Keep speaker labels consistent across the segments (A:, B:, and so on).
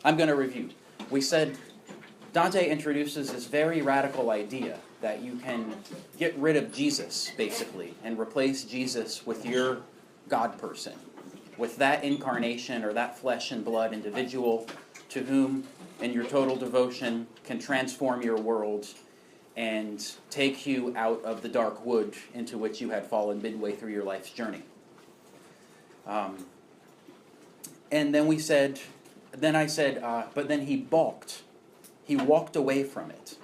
A: I'm going to review. We said Dante introduces this very radical idea that you can get rid of Jesus, basically, and replace Jesus with your God person, with that incarnation or that flesh and blood individual to whom, in your total devotion, can transform your world and take you out of the dark wood into which you had fallen midway through your life's journey. And then I said, but then he balked. He walked away from it.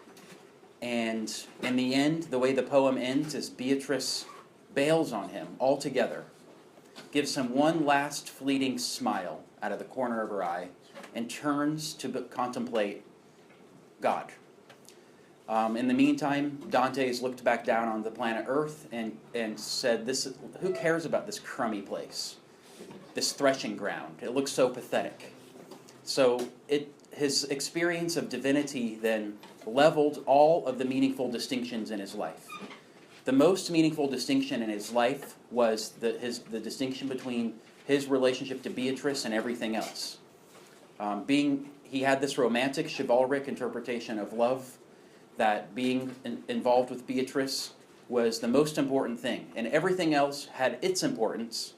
A: And in the end, the way the poem ends is Beatrice bails on him altogether, gives him one last fleeting smile out of the corner of her eye, and turns to contemplate God. In the meantime, Dante's looked back down on the planet Earth and said, who cares about this crummy place, this threshing ground? It looks so pathetic. So his experience of divinity then leveled all of the meaningful distinctions in his life. The most meaningful distinction in his life was the distinction between his relationship to Beatrice and everything else. He had this romantic, chivalric interpretation of love, that being involved with Beatrice was the most important thing, and everything else had its importance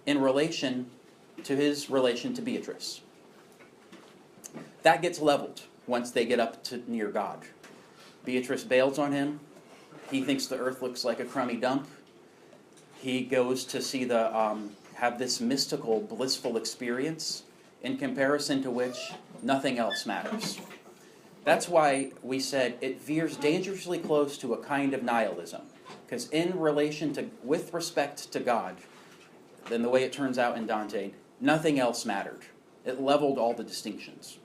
A: in relation to his relation to Beatrice. That gets leveled once they get up to near God. Beatrice bails on him. He thinks the earth looks like a crummy dump. He goes to have this mystical, blissful experience in comparison to which nothing else matters. That's why we said it veers dangerously close to a kind of nihilism, because with respect to God, then the way it turns out in Dante, nothing else mattered. It leveled all the distinctions.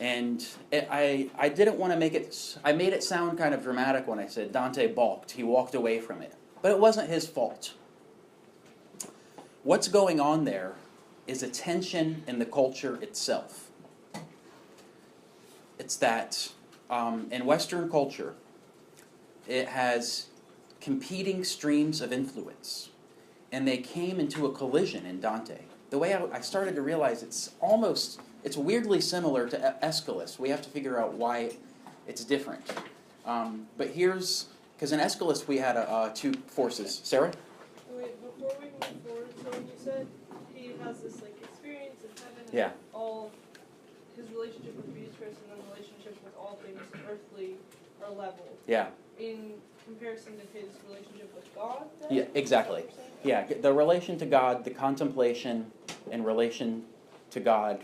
A: And I didn't want to make it, I made it sound kind of dramatic when I said Dante balked, he walked away from it. But it wasn't his fault. What's going on there is a tension in the culture itself. It's that in Western culture, it has competing streams of influence, and they came into a collision in Dante. The way I started to realize it's weirdly similar to Aeschylus. We have to figure out why it's different. But because in Aeschylus we had two forces. Sarah?
B: Wait, before we move forward, so when you said he has this experience in heaven,
A: yeah,
B: all his relationship with Beatrice and then relationship with all things earthly are leveled.
A: Yeah.
B: In comparison to his relationship with God, then?
A: Yeah, exactly. Yeah, the relation to God, the contemplation in relation to God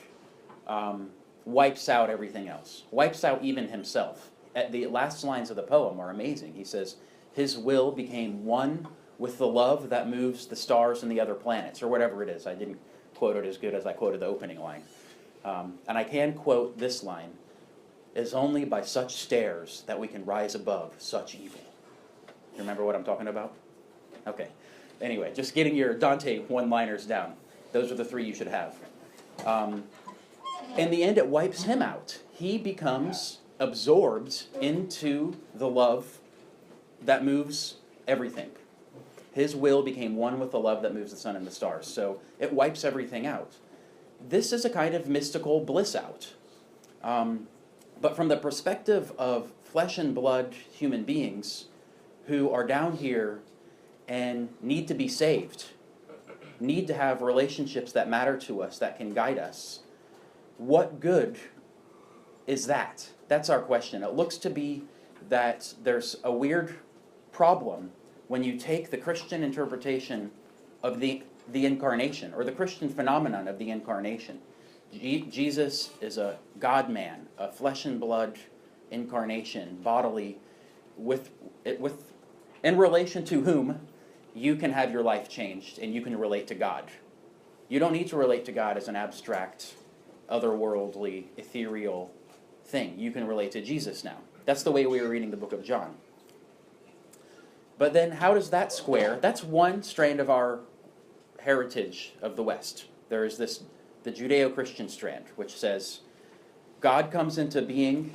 A: wipes out everything else. Wipes out even himself. The last lines of the poem are amazing. He says, his will became one with the love that moves the stars and the other planets, or whatever it is. I didn't quote it as good as I quoted the opening line. And I can quote this line, "It's only by such stairs that we can rise above such evil." You remember what I'm talking about? Okay. Anyway, just getting your Dante one-liners down. Those are the three you should have. In the end, it wipes him out. He becomes absorbed into the love that moves everything. His will became one with the love that moves the sun and the stars. So it wipes everything out. This is a kind of mystical bliss out. But from the perspective of flesh and blood human beings who are down here and need to be saved, need to have relationships that matter to us, that can guide us, what good is that? That's our question. It looks to be that there's a weird problem when you take the Christian interpretation of the incarnation, or the Christian phenomenon of the incarnation. Jesus is a God-man, a flesh and blood incarnation, bodily, in relation to whom you can have your life changed and you can relate to God. You don't need to relate to God as an abstract, otherworldly, ethereal thing. You can relate to Jesus now. That's the way we were reading the book of John. But then how does that square? That's one strand of our heritage of the West. There is the Judeo-Christian strand, which says God comes into being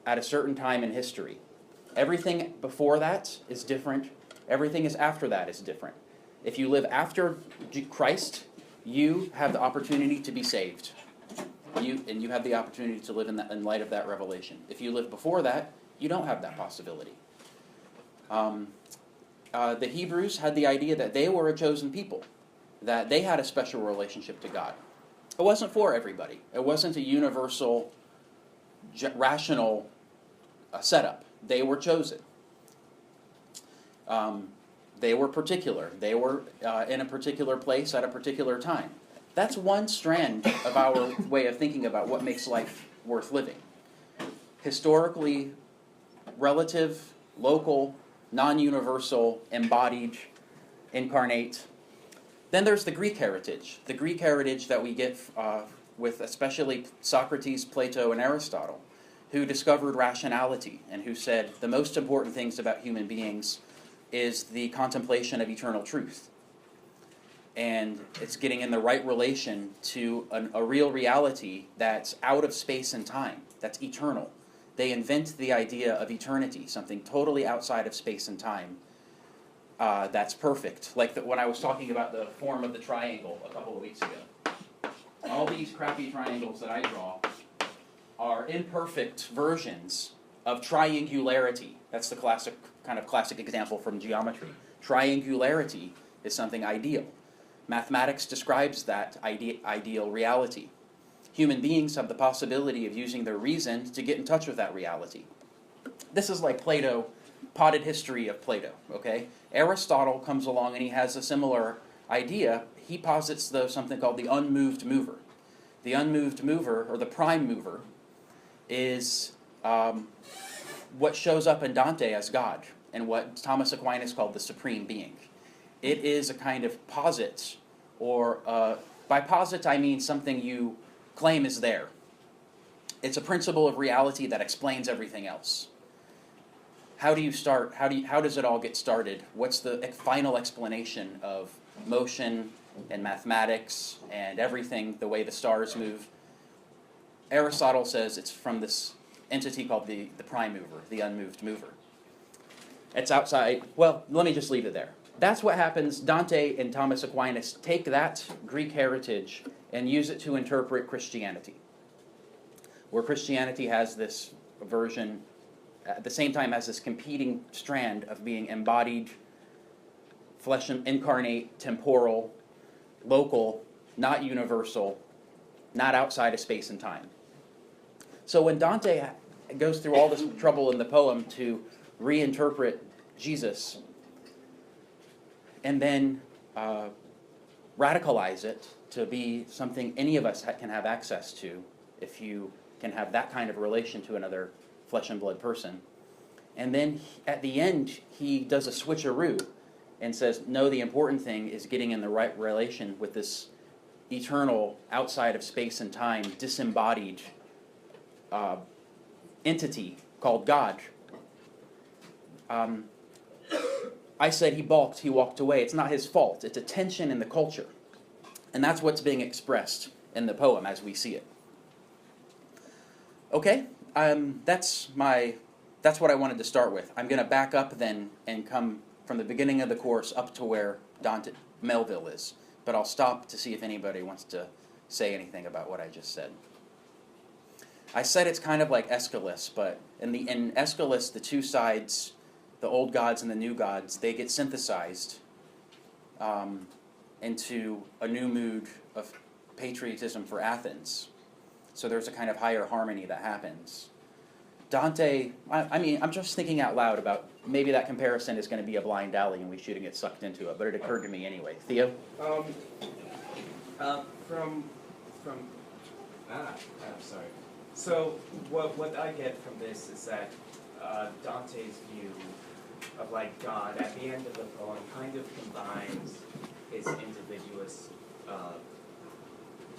A: at a certain time in history. Everything before that is different. Everything is after that is different. If you live after Christ, you have the opportunity to be saved. You have the opportunity to live in light of that revelation. If you live before that, you don't have that possibility. The Hebrews had the idea that they were a chosen people, that they had a special relationship to God. It wasn't for everybody. It wasn't a universal, rational setup. They were chosen. They were particular. They were in a particular place at a particular time. That's one strand of our way of thinking about what makes life worth living. Historically, relative, local, non-universal, embodied, incarnate. Then there's the Greek heritage that we get with especially Socrates, Plato, and Aristotle, who discovered rationality and who said the most important things about human beings is the contemplation of eternal truth. And it's getting in the right relation to a real reality that's out of space and time, that's eternal. They invent the idea of eternity, something totally outside of space and time, that's perfect. Like when I was talking about the form of the triangle a couple of weeks ago. All these crappy triangles that I draw are imperfect versions of triangularity. That's the classic example from geometry. Triangularity is something ideal. Mathematics describes that ideal reality. Human beings have the possibility of using their reason to get in touch with that reality. This is like Plato, potted history of Plato, okay? Aristotle comes along and he has a similar idea. He posits, though, something called the unmoved mover. The unmoved mover, or the prime mover, is what shows up in Dante as God, and what Thomas Aquinas called the supreme being. It is a kind of posit, or by posit I mean something you claim is there. It's a principle of reality that explains everything else. How do you start? How does it all get started? What's the final explanation of motion and mathematics and everything, the way the stars move? Aristotle says it's from this entity called the prime mover, the unmoved mover. It's outside. Well, let me just leave it there. That's what happens. Dante and Thomas Aquinas take that Greek heritage and use it to interpret Christianity, where Christianity has this version, at the same time has this competing strand of being embodied, flesh and incarnate, temporal, local, not universal, not outside of space and time. So when Dante goes through all this trouble in the poem to reinterpret Jesus and then radicalize it to be something any of us can have access to, if you can have that kind of relation to another flesh and blood person. And then at the end, he does a switcheroo and says, no, the important thing is getting in the right relation with this eternal, outside of space and time, disembodied entity called God. I said he balked, he walked away. It's not his fault. It's a tension in the culture. And that's what's being expressed in the poem as we see it. Okay, that's what I wanted to start with. I'm going to back up then and come from the beginning of the course up to where Melville is. But I'll stop to see if anybody wants to say anything about what I just said. I said it's kind of like Aeschylus, but in Aeschylus, the two sides, the old gods and the new gods, they get synthesized into a new mood of patriotism for Athens. So there's a kind of higher harmony that happens. Dante, I'm just thinking out loud about maybe that comparison is going to be a blind alley and we shouldn't get sucked into it, but it occurred to me anyway. Theo?
C: Sorry. So what I get from this is that Dante's view of God at the end of the poem kind of combines his individualist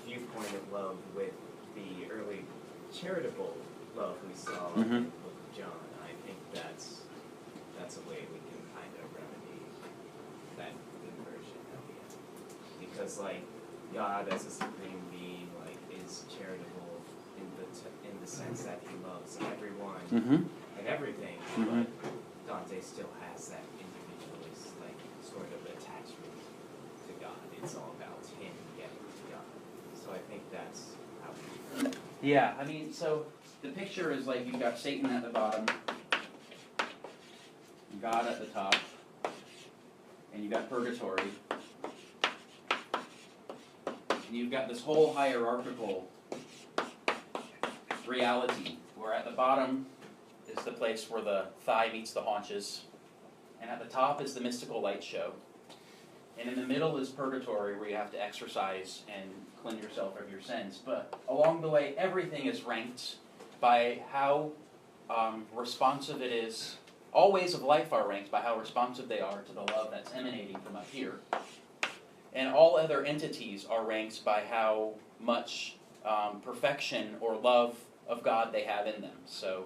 C: viewpoint of love with the early charitable love we saw in the book of John. I think that's a way we can kind of remedy that inversion at the end. Because God as a supreme being is charitable in the sense that he loves everyone and everything, but Dante still has that individualist sort of attachment to God. It's all about him getting to God. So I think that's how we
A: Yeah, I mean, so the picture is like you've got Satan at the bottom, God at the top, and you've got purgatory. And you've got this whole hierarchical reality where at the bottom is the place where the thigh meets the haunches, and at the top is the mystical light show. And in the middle is purgatory, where you have to exercise and cleanse yourself of your sins. But along the way, everything is ranked by how responsive it is. All ways of life are ranked by how responsive they are to the love that's emanating from up here. And all other entities are ranked by how much perfection or love of God they have in them. So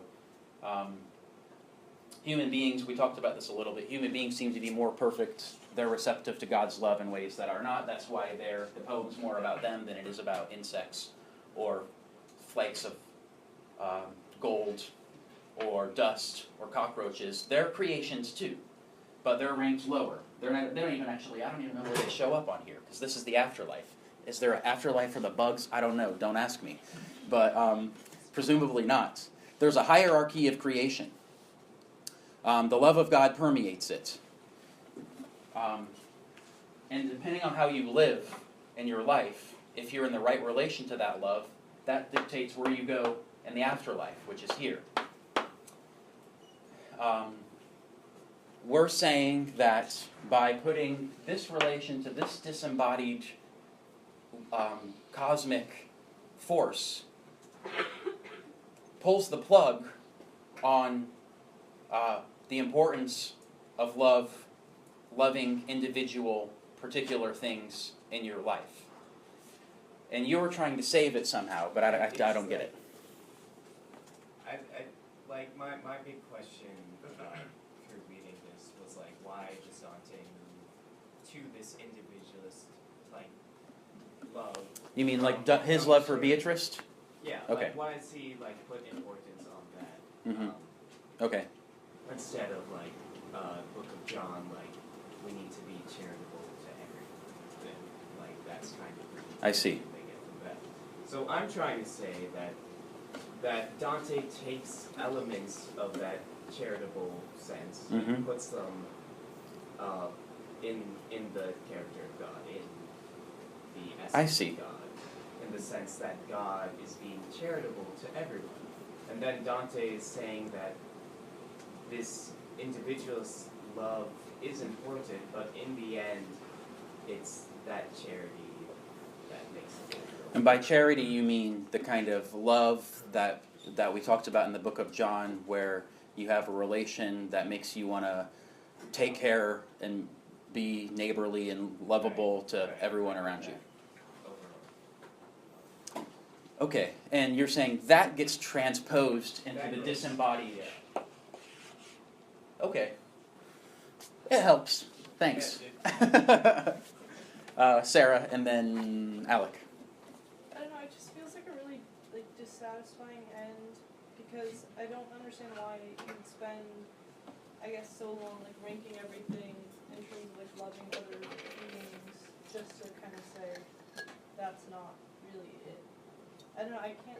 A: human beings, we talked about this a little bit, human beings seem to be more perfect. They're receptive to God's love in ways that are not. That's why the poem's more about them than it is about insects or flakes of gold or dust or cockroaches. They're creations too, but they're ranked lower. They don't even actually, I don't even know where they show up on here, because this is the afterlife. Is there an afterlife for the bugs? I don't know. Don't ask me. But presumably not. There's a hierarchy of creation. The love of God permeates it. And depending on how you live in your life, if you're in the right relation to that love, that dictates where you go in the afterlife, which is here. We're saying that by putting this relation to this disembodied cosmic force pulls the plug on the importance of loving individual, particular things in your life. And you're trying to save it somehow, but I don't get it.
C: My big question through reading this was like, why does Dante move to this individualist love?
A: You mean like his love for Beatrice?
C: Yeah.
A: Okay.
C: Why does he put importance on that?
A: Mm-hmm. Okay.
C: Instead of Book of John, we need to be charitable to everyone. That's kind of
A: I see.
C: they get from that. So I'm trying to say that Dante takes elements of that charitable sense and puts them in the character of God, in the essence of God, in the sense that God is being charitable to everyone. And then Dante is saying that this individualist love is important, but in the end, it's that charity that makes it.
A: And by charity, you mean the kind of love that we talked about in the Book of John, where you have a relation that makes you want to take care and be neighborly and lovable to everyone around you. Okay, and you're saying that gets transposed into the disembodied. Okay. It helps. Thanks. Sarah, and then Alec.
B: I don't know, it just feels like a really dissatisfying end, because I don't understand why you'd spend, I guess, so long ranking everything in terms of loving other beings, just to kind of say that's not really it. I don't know, I can't,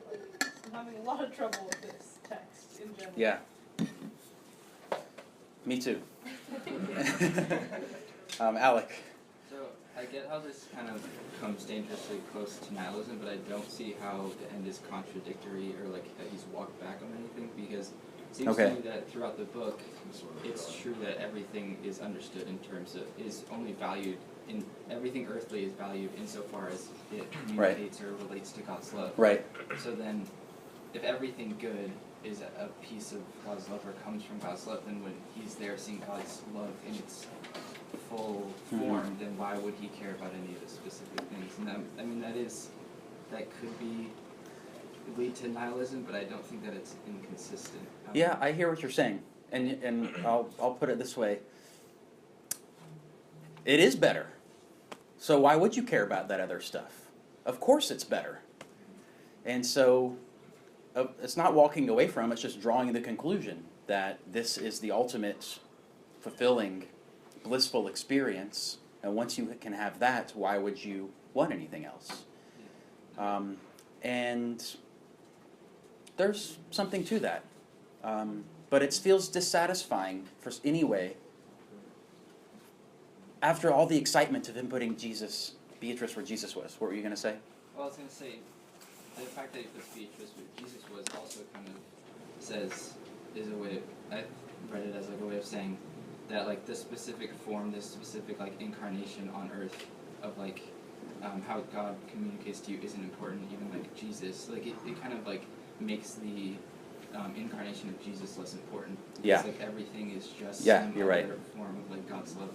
B: I'm having a lot of trouble with this text in general.
A: Yeah. Me too. Alec.
D: So I get how this kind of comes dangerously close to nihilism, but I don't see how the end is contradictory or that he's walked back on anything, because it seems to me that throughout the book, it's true that everything is understood in terms of, is only valued in, everything earthly is valued insofar as it communicates or relates to God's love.
A: Right.
D: So then, if everything good is a piece of God's love or comes from God's love, then when he's there seeing God's love in its full form, then why would he care about any of the specific things? And that could lead to nihilism, but I don't think that it's inconsistent.
A: Yeah, I hear what you're saying, and I'll put it this way. It is better. So why would you care about that other stuff? Of course it's better. And so it's not walking away from, it's just drawing the conclusion that this is the ultimate fulfilling, blissful experience, and once you can have that, why would you want anything else? And there's something to that. But it feels dissatisfying for anyway. After all the excitement of him putting Beatrice where Jesus was, what were you going to say?
D: Well, I was going to say, the fact that he puts Beatrice where Jesus was also kind of is a way, I read it as like a way of saying that like this specific form, this specific like incarnation on earth of like how God communicates to you isn't important, even like Jesus. Like it kind of like makes the incarnation of Jesus less important.
A: Yeah.
D: It's like everything is just
A: Yeah,
D: some
A: you're right.
D: other form of like God's love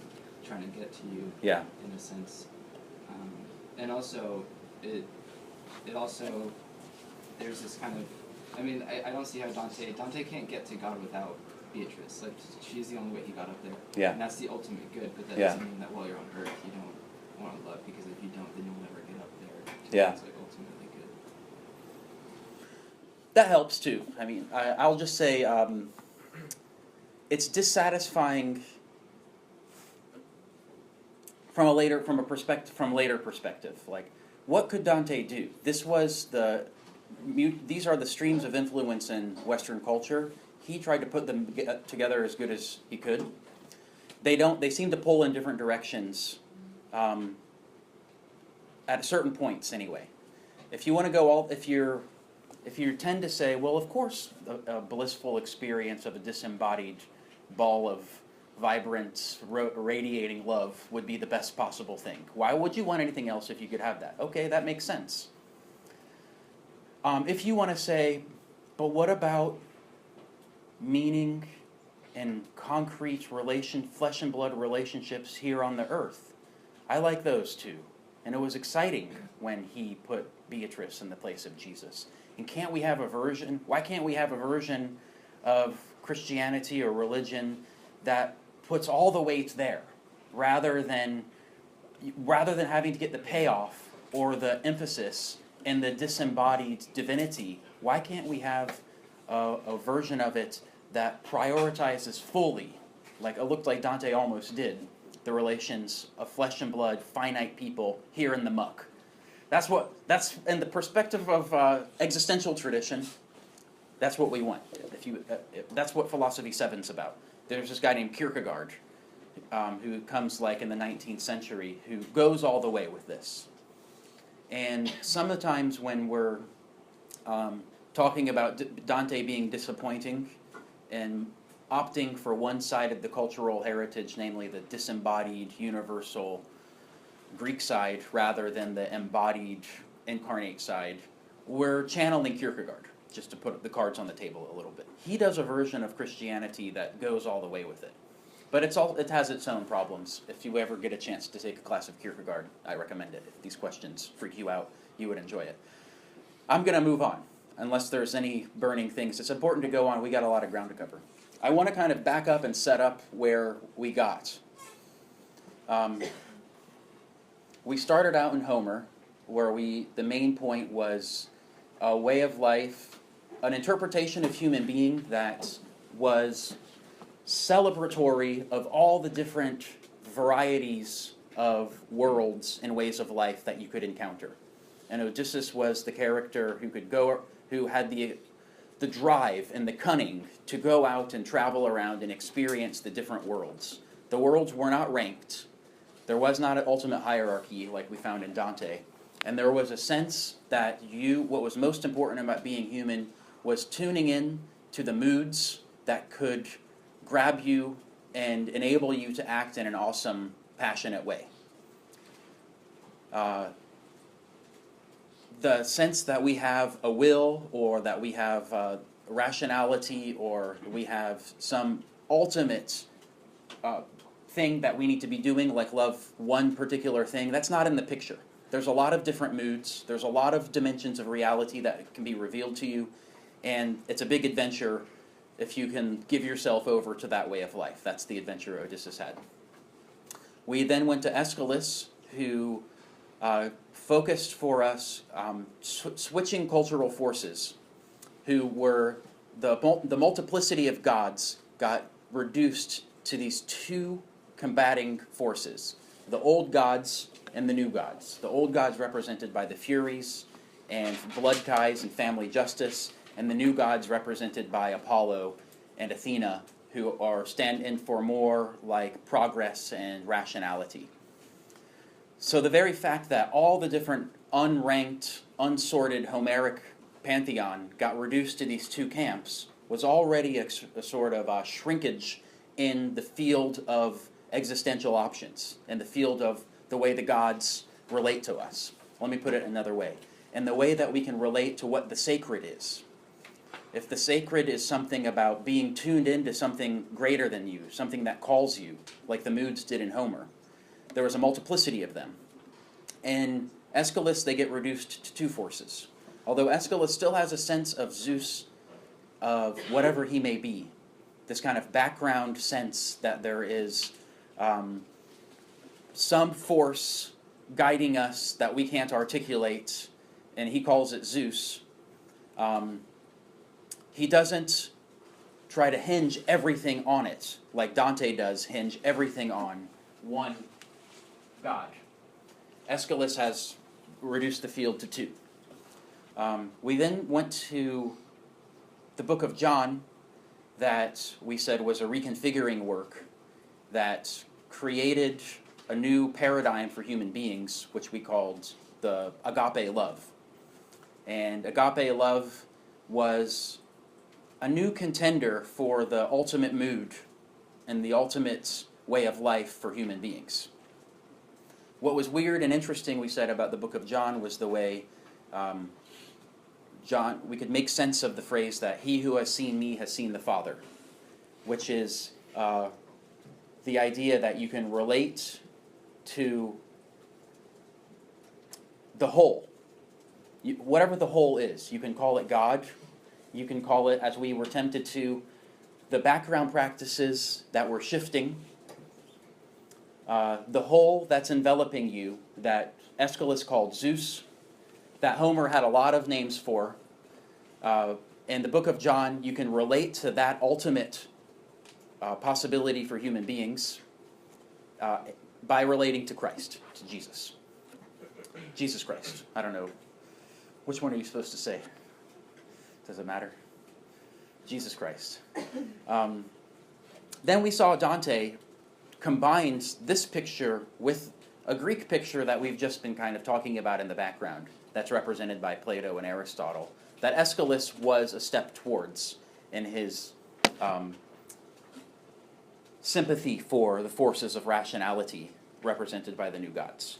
D: trying to get to you.
A: Yeah.
D: In a sense. And also it also there's this kind of I don't see how Dante can't get to God without Beatrice. Like she's the only way he got up there.
A: Yeah.
D: And that's the ultimate good, but that
A: Yeah.
D: doesn't mean that while you're on earth you don't want to love, because if you don't then you'll never get up there.
A: Yeah.
D: It's like ultimately good.
A: That helps too. I mean, I'll just say it's dissatisfying from a later perspective. Like, what could Dante do? These are the streams of influence in Western culture. He tried to put them together as good as he could. They seem to pull in different directions at certain points anyway. If you want to go if you tend to say, well, of course, a blissful experience of a disembodied ball of vibrant, radiating love would be the best possible thing. Why would you want anything else if you could have that? Okay, that makes sense. If you want to say, but what about meaning and concrete flesh and blood relationships here on the earth? I like those too. And it was exciting when he put Beatrice in the place of Jesus. And why can't we have a version of Christianity or religion that puts all the weight there, rather than having to get the payoff or the emphasis in the disembodied divinity? Why can't we have a version of it that prioritizes fully, like it looked like Dante almost did, the relations of flesh and blood, finite people here in the muck? That's in the perspective of existential tradition. That's what we want. That's what Philosophy 7's about. There's this guy named Kierkegaard, who comes like in the 19th century, who goes all the way with this. And some of the times when we're talking about Dante being disappointing and opting for one side of the cultural heritage, namely the disembodied, universal Greek side, rather than the embodied, incarnate side, we're channeling Kierkegaard, just to put the cards on the table a little bit. He does a version of Christianity that goes all the way with it. But it has its own problems. If you ever get a chance to take a class of Kierkegaard, I recommend it. If these questions freak you out, you would enjoy it. I'm going to move on, unless there's any burning things. It's important to go on. We got a lot of ground to cover. I want to kind of back up and set up where we got. We started out in Homer, where the main point was a way of life, an interpretation of human being that was celebratory of all the different varieties of worlds and ways of life that you could encounter. And Odysseus was the character who had the drive and the cunning to go out and travel around and experience the different worlds. The worlds were not ranked. There was not an ultimate hierarchy like we found in Dante. And there was a sense that what was most important about being human was tuning in to the moods that could grab you and enable you to act in an awesome, passionate way. The sense that we have a will, or that we have rationality, or we have some ultimate thing that we need to be doing, like love one particular thing, that's not in the picture. There's a lot of different moods. There's a lot of dimensions of reality that can be revealed to you, and it's a big adventure if you can give yourself over to that way of life. That's the adventure Odysseus had. We then went to Aeschylus, who focused for us switching cultural forces, who were the multiplicity of gods got reduced to these two combating forces, the old gods and the new gods. The old gods represented by the Furies and blood ties and family justice, and the new gods represented by Apollo and Athena, who are stand in for more like progress and rationality. So the very fact that all the different unranked, unsorted Homeric pantheon got reduced to these two camps was already a sort of shrinkage in the field of existential options, in the field of the way the gods relate to us. Let me put it another way. In the way that we can relate to what the sacred is. If the sacred is something about being tuned into something greater than you, something that calls you, like the moods did in Homer, there was a multiplicity of them. In Aeschylus, they get reduced to two forces. Although Aeschylus still has a sense of Zeus, of whatever he may be, this kind of background sense that there is some force guiding us that we can't articulate, and he calls it Zeus. He doesn't try to hinge everything on it, like Dante does hinge everything on one god. Aeschylus has reduced the field to two. We then went to the book of John, that we said was a reconfiguring work that created a new paradigm for human beings, which we called the agape love. And agape love was a new contender for the ultimate mood and the ultimate way of life for human beings. What was weird and interesting, we said, about the book of John was the way we could make sense of the phrase that he who has seen me has seen the Father, which is the idea that you can relate to the whole. Whatever the whole is, you can call it God, you can call it, as we were tempted to, the background practices that were shifting, the whole that's enveloping you, that Aeschylus called Zeus, that Homer had a lot of names for. In the book of John, you can relate to that ultimate possibility for human beings by relating to Christ, to Jesus. Jesus Christ. I don't know. Which one are you supposed to say? Does it matter? Jesus Christ. Then we saw Dante combines this picture with a Greek picture that we've just been kind of talking about in the background, that's represented by Plato and Aristotle, that Aeschylus was a step towards in his sympathy for the forces of rationality represented by the new gods.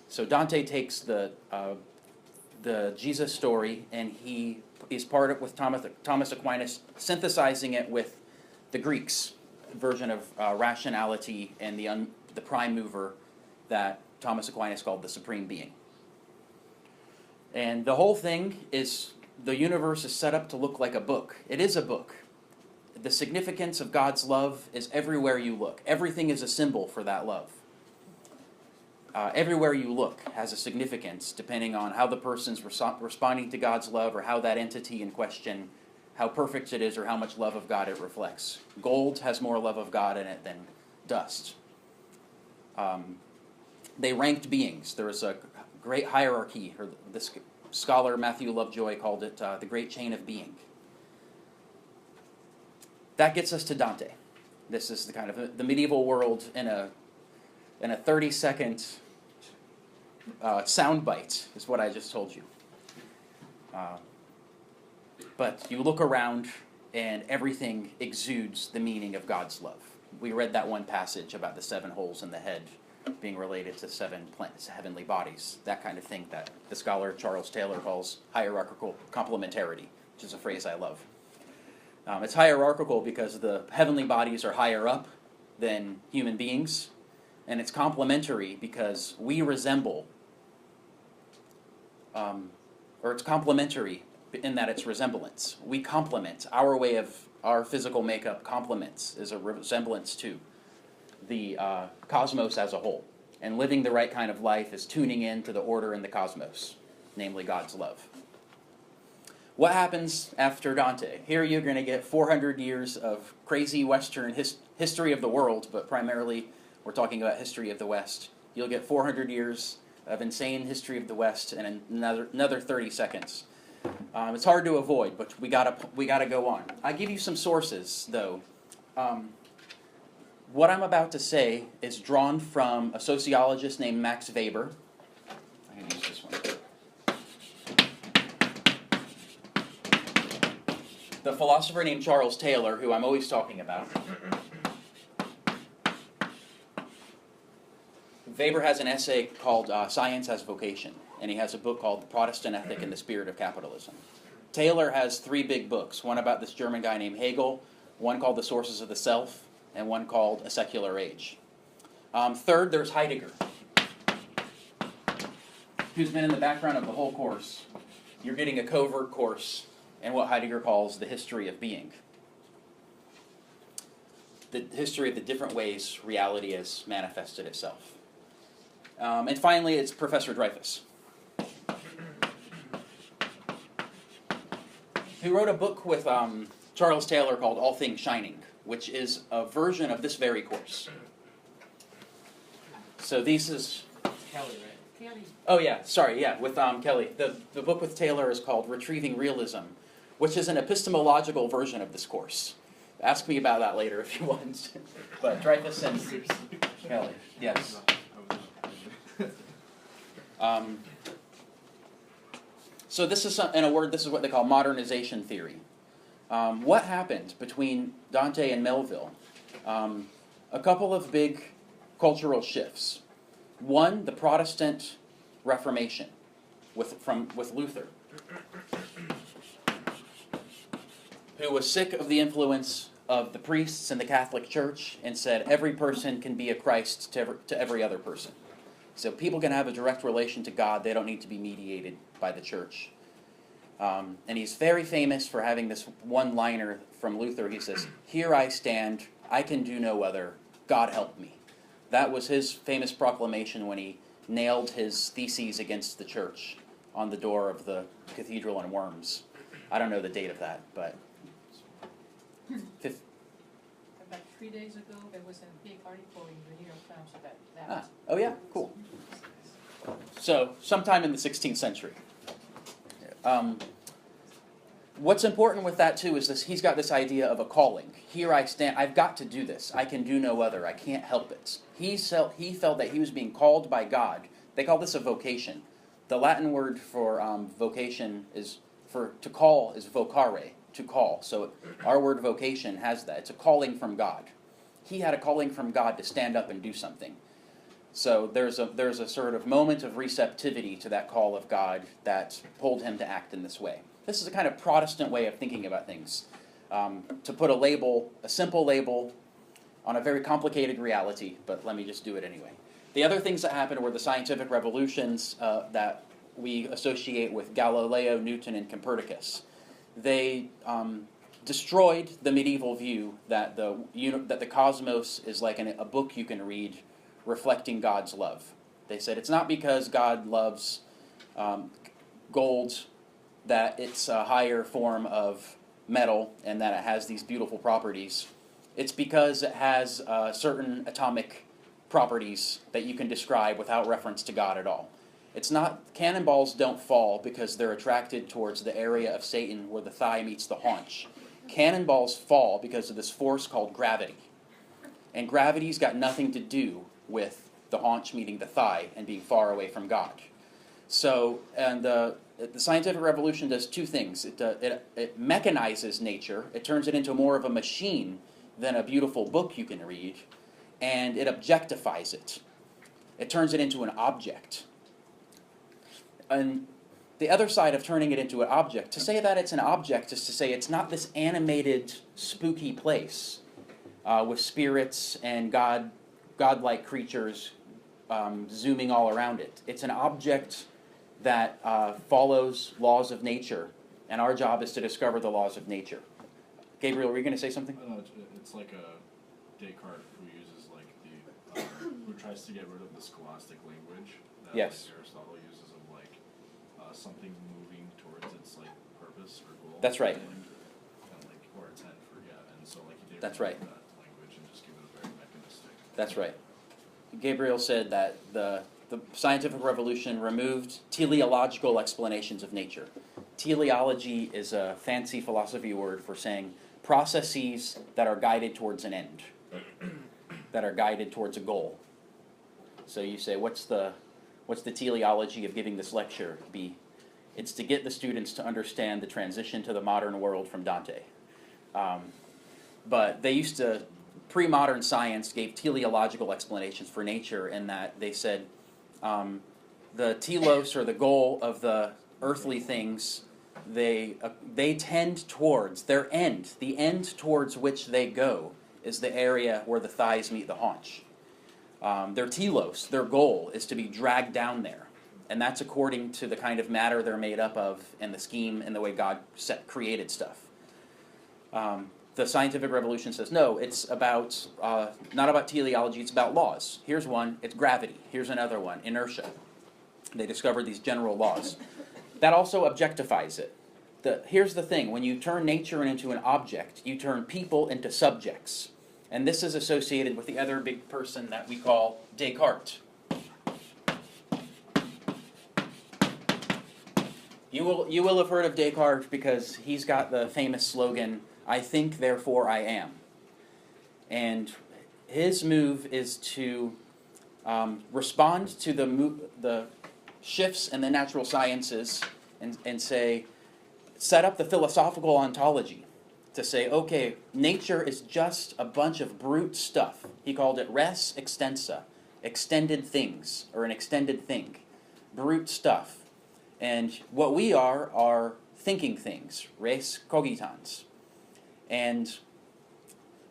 A: So Dante takes the Jesus story, and he is part of with Thomas Aquinas, synthesizing it with the Greeks' version of rationality and the prime mover that Thomas Aquinas called the supreme being. And the whole thing is, the universe is set up to look like a book. It is a book. The significance of God's love is everywhere you look. Everything is a symbol for that love. Everywhere you look has a significance depending on how the person's responding to God's love, or how that entity in question, how perfect it is, or how much love of God it reflects. Gold has more love of God in it than dust. They ranked beings. There was a great hierarchy, or this scholar Matthew Lovejoy called it the great chain of being. That gets us to Dante. This is the kind of the medieval world in a 30-second soundbite, is what I just told you. But you look around, and everything exudes the meaning of God's love. We read that one passage about the 7 holes in the head being related to 7 heavenly bodies, that kind of thing that the scholar Charles Taylor calls hierarchical complementarity, which is a phrase I love. It's hierarchical because the heavenly bodies are higher up than human beings, and it's complementary because we resemble, or it's complementary in that it's resemblance. We complement. Our way of, our physical makeup complements, is a resemblance to the cosmos as a whole. And living the right kind of life is tuning in to the order in the cosmos, namely God's love. What happens after Dante? Here you're going to get 400 years of crazy Western history of the world, but primarily we're talking about history of the West. You'll get 400 years of insane history of the West in another 30 seconds. It's hard to avoid, but we gotta go on. I give you some sources, though. What I'm about to say is drawn from a sociologist named Max Weber. I can use this one. The philosopher named Charles Taylor, who I'm always talking about. Weber has an essay called Science as Vocation, and he has a book called The Protestant Ethic and the Spirit of Capitalism. Taylor has 3 big books, one about this German guy named Hegel, one called The Sources of the Self, and one called A Secular Age. Third, there's Heidegger, who's been in the background of the whole course. You're getting a covert course in what Heidegger calls the history of being. The history of the different ways reality has manifested itself. And finally, it's Professor Dreyfus, who wrote a book with Charles Taylor called All Things Shining, which is a version of this very course. So this is...
C: Kelly, right?
B: Kelly.
A: Oh yeah, sorry, yeah, with Kelly. The book with Taylor is called Retrieving Realism, which is an epistemological version of this course. Ask me about that later if you want. But Dreyfus and Kelly, yes. So this is, in a word, this is what they call modernization theory. What happened between Dante and Melville? A couple of big cultural shifts. One, the Protestant Reformation with Luther, who was sick of the influence of the priests and the Catholic Church and said every person can be a Christ to every other person. So people can have a direct relation to God. They don't need to be mediated by the church. And he's very famous for having this one-liner from Luther. He says, "Here I stand, I can do no other, God help me." That was his famous proclamation when he nailed his theses against the church on the door of the cathedral in Worms. I don't know the date of that, but...
E: About 3 days ago, there was a big article in the New York Times about that.
A: Oh yeah, cool. So, sometime in the 16th century. What's important with that, too, is this: he's got this idea of a calling. Here I stand, I've got to do this. I can do no other. I can't help it. He felt that he was being called by God. They call this a vocation. The Latin word for vocation is, to call is vocare, to call. So our word vocation has that. It's a calling from God. He had a calling from God to stand up and do something. So there's a sort of moment of receptivity to that call of God that pulled him to act in this way. This is a kind of Protestant way of thinking about things. To put a simple label on a very complicated reality, but let me just do it anyway. The other things that happened were the scientific revolutions that we associate with Galileo, Newton, and Copernicus. They destroyed the medieval view that the cosmos is like a book you can read reflecting God's love. They said it's not because God loves gold that it's a higher form of metal and that it has these beautiful properties. It's because it has certain atomic properties that you can describe without reference to God at all. It's not, cannonballs don't fall because they're attracted towards the area of Satan where the thigh meets the haunch. Cannonballs fall because of this force called gravity. And gravity's got nothing to do with the haunch meeting the thigh and being far away from God. So, and the scientific revolution does two things. It mechanizes nature. It turns it into more of a machine than a beautiful book you can read. And it objectifies it. It turns it into an object. And the other side of turning it into an object, to say that it's an object is to say it's not this animated, spooky place with spirits and godlike creatures zooming all around it. It's an object that follows laws of nature, and our job is to discover the laws of nature. Gabriel, were you going to say something?
F: No, it's like a Descartes who uses like the who tries to get rid of the scholastic language that
A: Yes.
F: like, Aristotle uses of like something moving towards its like purpose or goal.
A: That's right.
F: And like or its end for and so like he did
A: That's
F: remove
A: right.
F: that language and just give it a very mechanistic.
A: That's right. Gabriel said that the scientific revolution removed teleological explanations of nature. teleology is a fancy philosophy word for saying processes that are guided towards an end, that are guided towards a goal. So you say, what's the teleology of giving this lecture be? It's to get the students to understand the transition to the modern world from Dante. But they used to, pre-modern science gave teleological explanations for nature in that they said the telos, or the goal of the earthly things, they tend towards their end. The end towards which they go is the area where the thighs meet the haunch. Their telos, their goal, is to be dragged down there. And that's according to the kind of matter they're made up of and the scheme and the way God created stuff. The scientific revolution says, no, it's about not about teleology, it's about laws. Here's one, it's gravity. Here's another one, inertia. They discovered these general laws. That also objectifies it. Here's the thing, when you turn nature into an object, you turn people into subjects. And this is associated with the other big person that we call Descartes. You will have heard of Descartes because he's got the famous slogan, I think, therefore I am. And his move is to respond to the shifts in the natural sciences and say, set up the philosophical ontology to say, okay, nature is just a bunch of brute stuff. He called it res extensa, extended things, or an extended thing, brute stuff. And what we are thinking things, res cogitans. And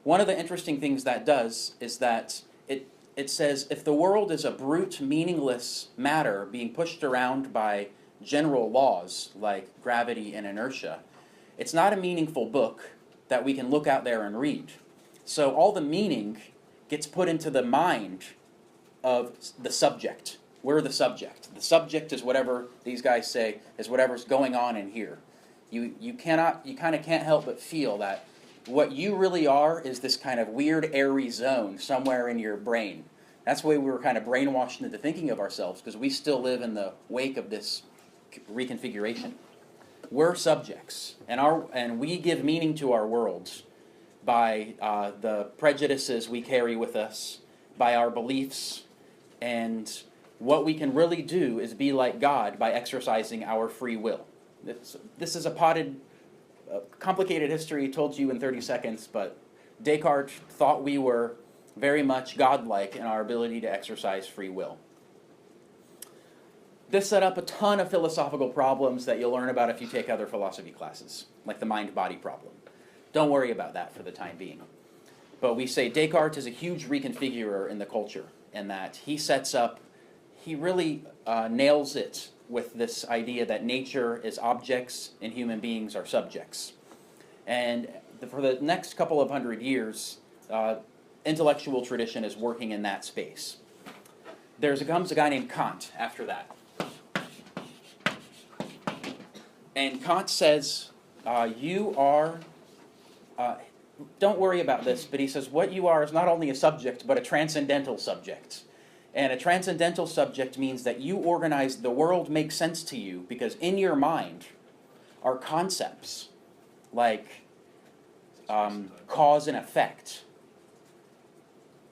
A: one of the interesting things that does is that it says if the world is a brute, meaningless matter being pushed around by general laws like gravity and inertia, it's not a meaningful book that we can look out there and read. So all the meaning gets put into the mind of the subject. We're the subject. The subject is whatever these guys say is whatever's going on in here. You kind of can't help but feel that what you really are is this kind of weird airy zone somewhere in your brain. That's the way we were kind of brainwashed into thinking of ourselves, because we still live in the wake of this reconfiguration. We're subjects, and we give meaning to our worlds by the prejudices we carry with us, by our beliefs, and what we can really do is be like God by exercising our free will. This is a complicated history told to you in 30 seconds, but Descartes thought we were very much godlike in our ability to exercise free will. This set up a ton of philosophical problems that you'll learn about if you take other philosophy classes, like the mind-body problem. Don't worry about that for the time being. But we say Descartes is a huge reconfigurer in the culture, in that he really nails it with this idea that nature is objects and human beings are subjects. And for the next couple of hundred years, intellectual tradition is working in that space. Comes a guy named Kant after that. And Kant says, you are, don't worry about this, but he says what you are is not only a subject, but a transcendental subject. And a transcendental subject means that you organize, the world makes sense to you, because in your mind are concepts like cause and effect.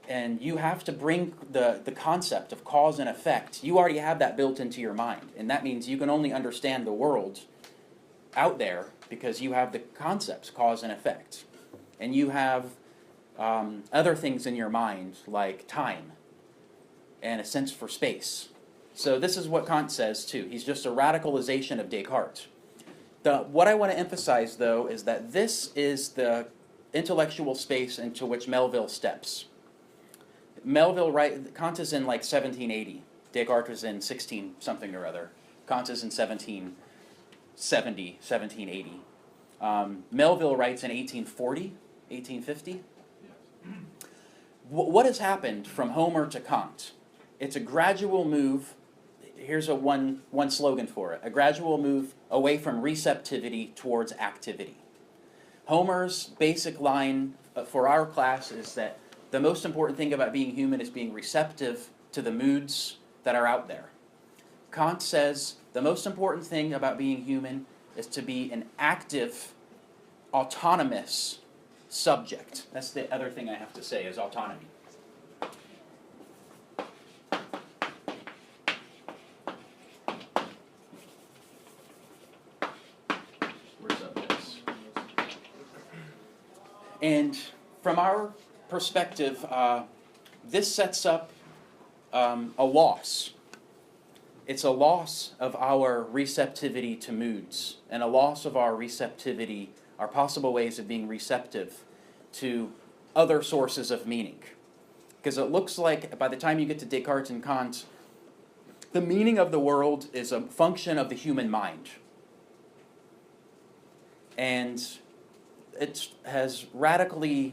A: And you have to bring the concept of cause and effect. You already have that built into your mind. And that means you can only understand the world out there because you have the concepts, cause and effect. And you have other things in your mind like time and a sense for space. So this is what Kant says too. He's just a radicalization of Descartes. What I want to emphasize, though, is that this is the intellectual space into which Melville steps. Kant is in like 1780. Descartes is in 16 something or other. Kant is in 1770, 1780. Melville writes in 1840, 1850. What has happened from Homer to Kant? It's a gradual move. Here's one slogan for it. A gradual move away from receptivity towards activity. Homer's basic line for our class is that the most important thing about being human is being receptive to the moods that are out there. Kant says the most important thing about being human is to be an active, autonomous subject. That's the other thing I have to say, is autonomy. We're subjects. And from our perspective, this sets up a loss. It's a loss of our receptivity to moods, and a loss of our receptivity, our possible ways of being receptive to other sources of meaning. Because it looks like by the time you get to Descartes and Kant, the meaning of the world is a function of the human mind. And it has radically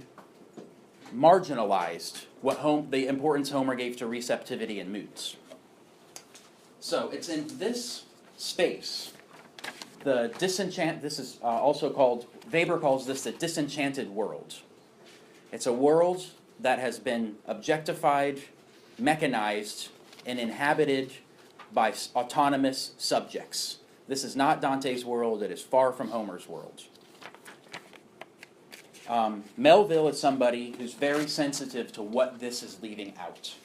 A: marginalized the importance Homer gave to receptivity and moods. So it's in this space, this is also called, Weber calls this the disenchanted world. It's a world that has been objectified, mechanized, and inhabited by autonomous subjects. This is not Dante's world, it is far from Homer's world. Melville is somebody who's very sensitive to what this is leaving out.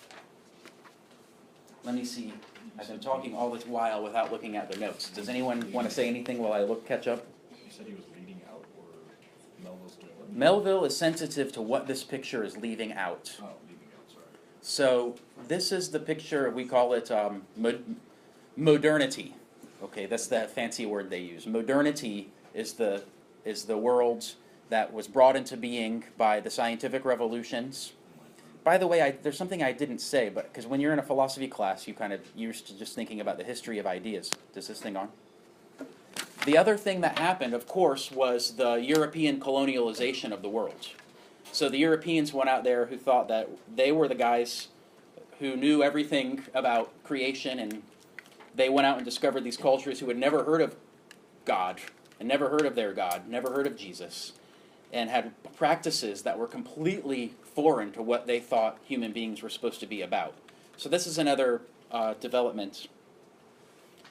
A: Let me see. I've been talking all this while without looking at the notes. Does anyone want to say anything while I catch up?
F: You said he was leading out, or Melville's doing what?
A: Melville is sensitive to what this picture is leaving out.
F: Oh, leaving out, sorry.
A: So this is the picture, we call it modernity. Okay, that's that fancy word they use. Modernity is the world that was brought into being by the scientific revolutions. By the way, there's something I didn't say, but because when you're in a philosophy class, you kind of used to just thinking about the history of ideas. Does this thing on? The other thing that happened, of course, was the European colonialization of the world. So the Europeans went out there who thought that they were the guys who knew everything about creation, and they went out and discovered these cultures who had never heard of God, and never heard of their God, never heard of Jesus, and had practices that were completely foreign to what they thought human beings were supposed to be about. So this is another development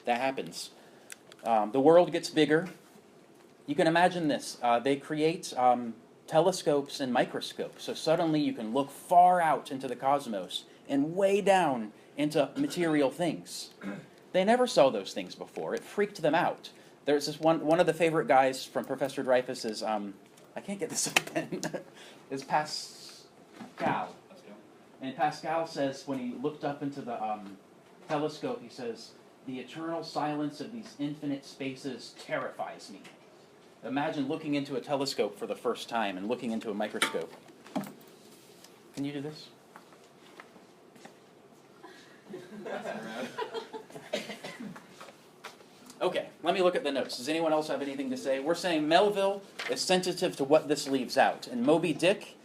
A: that happens. The world gets bigger. You can imagine this. They create telescopes and microscopes, so suddenly you can look far out into the cosmos and way down into material things. They never saw those things before. It freaked them out. There's this one of the favorite guys from Professor Dreyfus is, I can't get this open, is Pascal. And Pascal says, when he looked up into the telescope, he says, "The eternal silence of these infinite spaces terrifies me." Imagine looking into a telescope for the first time and looking into a microscope. Can you do this? Okay, let me look at the notes. Does anyone else have anything to say? We're saying Melville is sensitive to what this leaves out. And Moby Dick,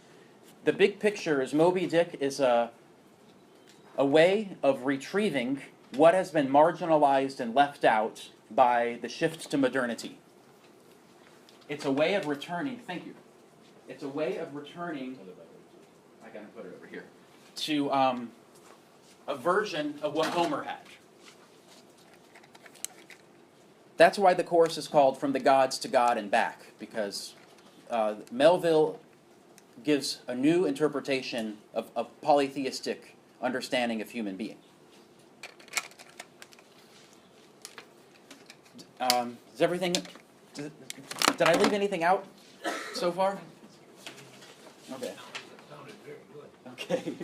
A: the big picture is Moby Dick is a way of retrieving what has been marginalized and left out by the shift to modernity. It's a way of returning, thank you. It's a way of returning, I gotta put it over here, to a version of what Homer had. That's why the course is called From the Gods to God and Back, because Melville gives a new interpretation of polytheistic understanding of human being. Is everything... Did I leave anything out so far? Okay. Okay.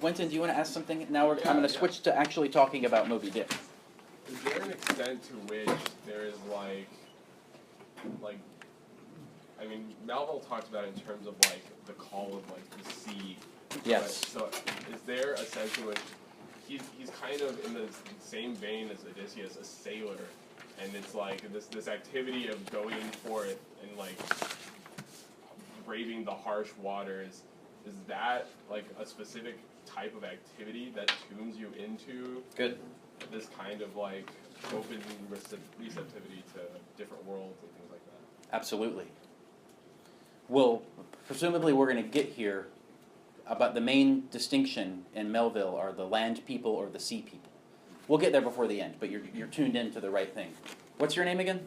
A: Winton, do you want to ask something? Now I'm going to switch to actually talking about Moby Dick.
G: Is there an extent to which there is like, I mean, Melville talks about it in terms of like the call of like the sea.
A: Yes.
G: So is there a sense in which he's kind of in the same vein as Odysseus, a sailor, and it's like this activity of going forth and like braving the harsh waters. Is that like a specific type of activity that tunes you into
A: Good.
G: this kind of like open receptivity to different worlds and things like that?
A: Absolutely. Well, presumably we're going to get here about the main distinction in Melville are the land people or the sea people. We'll get there before the end, but you're tuned into the right thing. What's your name again?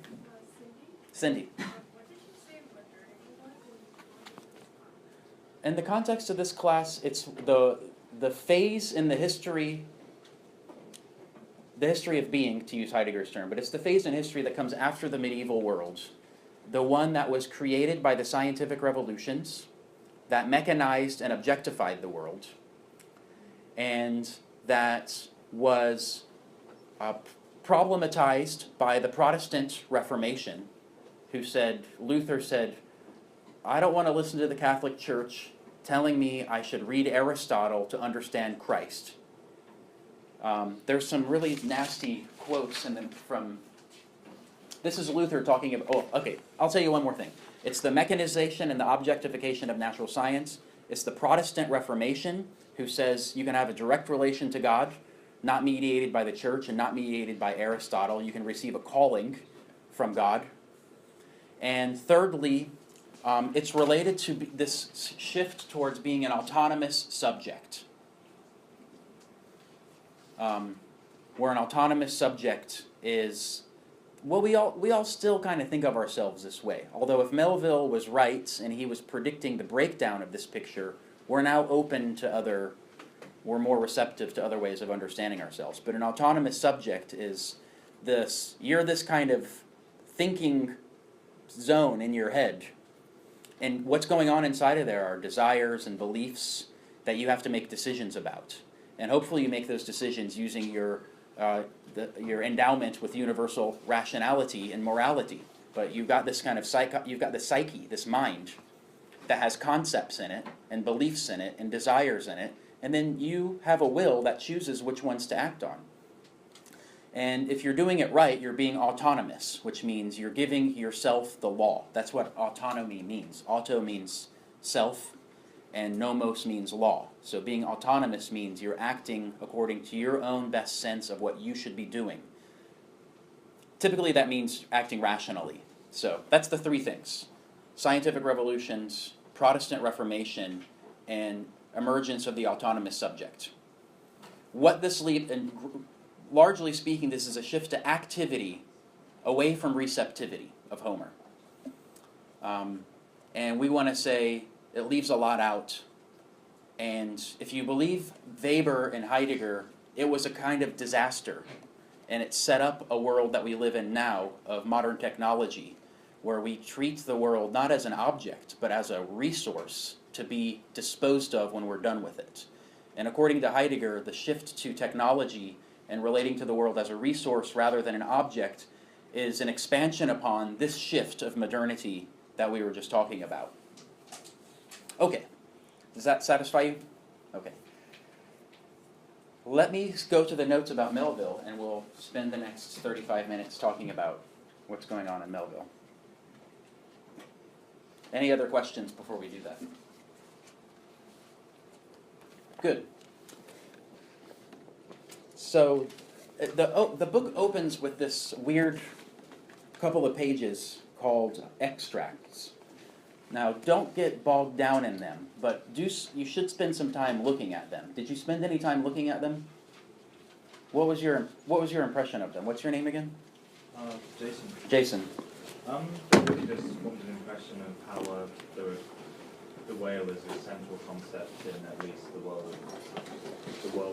B: Cindy.
A: Cindy.
B: What did you say modernity was?
A: In the context of this class, it's the phase in the history of being, to use Heidegger's term, but it's the phase in history that comes after the medieval world, the one that was created by the scientific revolutions, that mechanized and objectified the world, and that was problematized by the Protestant Reformation, Luther said, I don't want to listen to the Catholic Church telling me I should read Aristotle to understand Christ. There's some really nasty quotes from, this is Luther talking about, I'll tell you one more thing. It's the mechanization and the objectification of natural science. It's the Protestant Reformation who says you can have a direct relation to God, not mediated by the church and not mediated by Aristotle. You can receive a calling from God. And thirdly, it's related to this shift towards being an autonomous subject. Where an autonomous subject is, well, we all still kind of think of ourselves this way. Although if Melville was right and he was predicting the breakdown of this picture, we're now open to we're more receptive to other ways of understanding ourselves. But an autonomous subject is you're this kind of thinking zone in your head. And what's going on inside of there are desires and beliefs that you have to make decisions about. And hopefully you make those decisions using your endowment with universal rationality and morality. But you've got this kind of you've got the psyche, this mind, that has concepts in it, and beliefs in it, and desires in it, and then you have a will that chooses which ones to act on. And if you're doing it right, you're being autonomous, which means you're giving yourself the law. That's what autonomy means. Auto means self, and nomos means law. So being autonomous means you're acting according to your own best sense of what you should be doing. Typically that means acting rationally. So that's the three things: scientific revolutions, Protestant Reformation, and emergence of the autonomous subject. What this leads, and largely speaking, this is a shift to activity away from receptivity of Homer. And we want to say it leaves a lot out. And if you believe Weber and Heidegger, it was a kind of disaster. And it set up a world that we live in now of modern technology, where we treat the world not as an object, but as a resource to be disposed of when we're done with it. And according to Heidegger, the shift to technology and relating to the world as a resource rather than an object is an expansion upon this shift of modernity that we were just talking about. Okay, does that satisfy you? Okay. Let me go to the notes about Melville, and we'll spend the next 35 minutes talking about what's going on in Melville. Any other questions before we do that? Good. So the book opens with this weird couple of pages called extracts. Now, don't get bogged down in them, but you should spend some time looking at them. Did you spend any time looking at them? What was your impression of them? What's your name again?
H: Jason.
A: Jason.
H: Really just wanted an impression of how the whale is a central concept in at least the world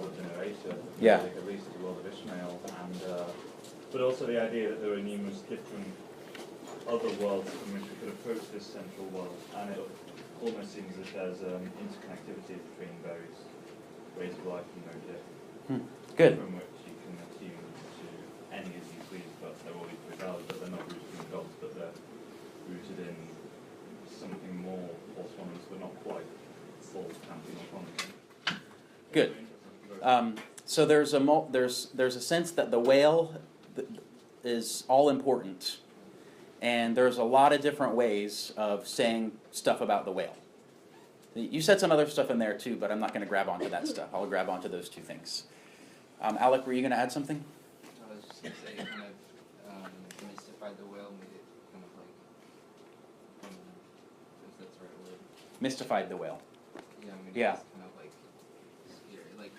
H: of the narrator.
A: Yeah.
H: At least the world of Ishmael, and but also the idea that there are numerous different other worlds from which we could approach this central world, and it almost seems that there's interconnectivity between various ways of life in Moby Dick.
A: Good.
H: From which you can attune to any as you please, but they're all equally valid, but they're not rooted in gods, but they're rooted in something more autonomous, but not quite full camping autonomy.
A: Good. So there's a sense that the whale is all important, and there's a lot of different ways of saying stuff about the whale. You said some other stuff in there too, but I'm not going to grab onto that stuff. I'll grab onto those two things. Alec, were you going to add something?
D: I was just going to say, kind of mystified the whale, made it kind of like, if that's the right word.
A: Mystified the whale.
D: Yeah, I mean,
A: Yeah.
D: it's kind of like, scary. Like,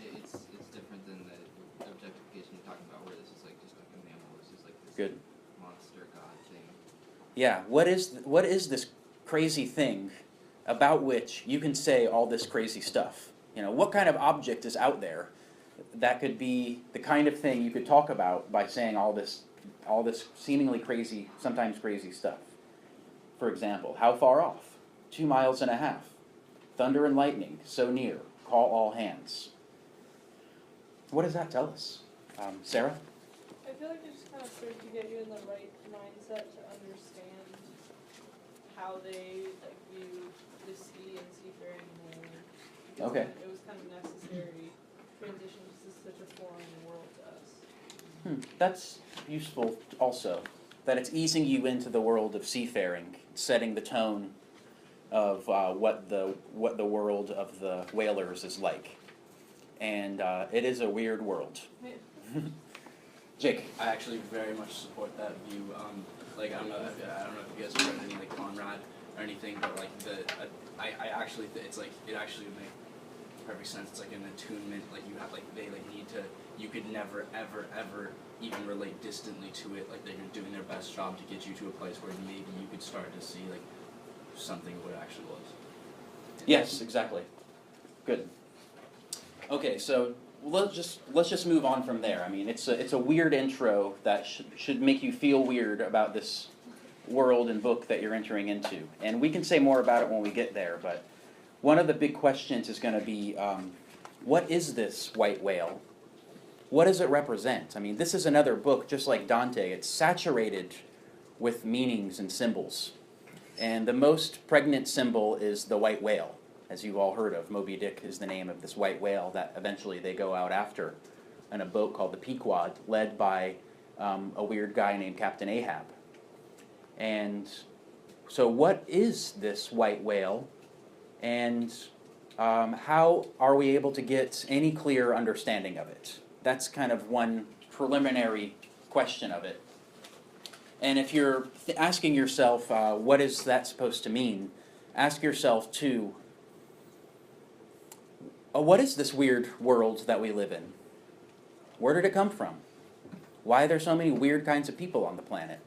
D: it's different than the objectification you're talking about, where this is like just like a mammal, this is like this
A: Good. Yeah, what is this crazy thing about which you can say all this crazy stuff? You know, what kind of object is out there that could be the kind of thing you could talk about by saying all this seemingly crazy, sometimes crazy stuff? For example, how far off? 2.5 miles. Thunder and lightning, so near. Call all hands. What does that tell us? Sarah?
B: I feel like it just kind of serves to get you in the right mindset to understand how they like view the sea and seafaring more. Because
A: Okay.
B: it was kind of necessary transition to such a foreign world to us.
A: That's useful also, that it's easing you into the world of seafaring, setting the tone of what the world of the whalers is like. And it is a weird world. Jake?
I: I actually very much support that view. Like I don't know if you guys have read any like Conrad or anything, but like I actually it's like it actually would make perfect sense. It's like an attunement. Like you have like they like need to. You could never ever even relate distantly to it. Like they're doing their best job to get you to a place where maybe you could start to see like something of what it actually was.
A: Yes, exactly. Good. Okay, so let's just move on from there. I mean, it's a weird intro that should make you feel weird about this world and book that you're entering into, and we can say more about it when we get there. But one of the big questions is going to be, what is this white whale? What does it represent? I mean, this is another book, just like Dante. It's saturated with meanings and symbols. And the most pregnant symbol is the white whale, as you've all heard of. Moby Dick is the name of this white whale that eventually they go out after in a boat called the Pequod, led by a weird guy named Captain Ahab. And so what is this white whale, and how are we able to get any clear understanding of it? That's kind of one preliminary question of it. And if you're asking yourself, what is that supposed to mean, ask yourself too, what is this weird world that we live in? Where did it come from? Why are there so many weird kinds of people on the planet?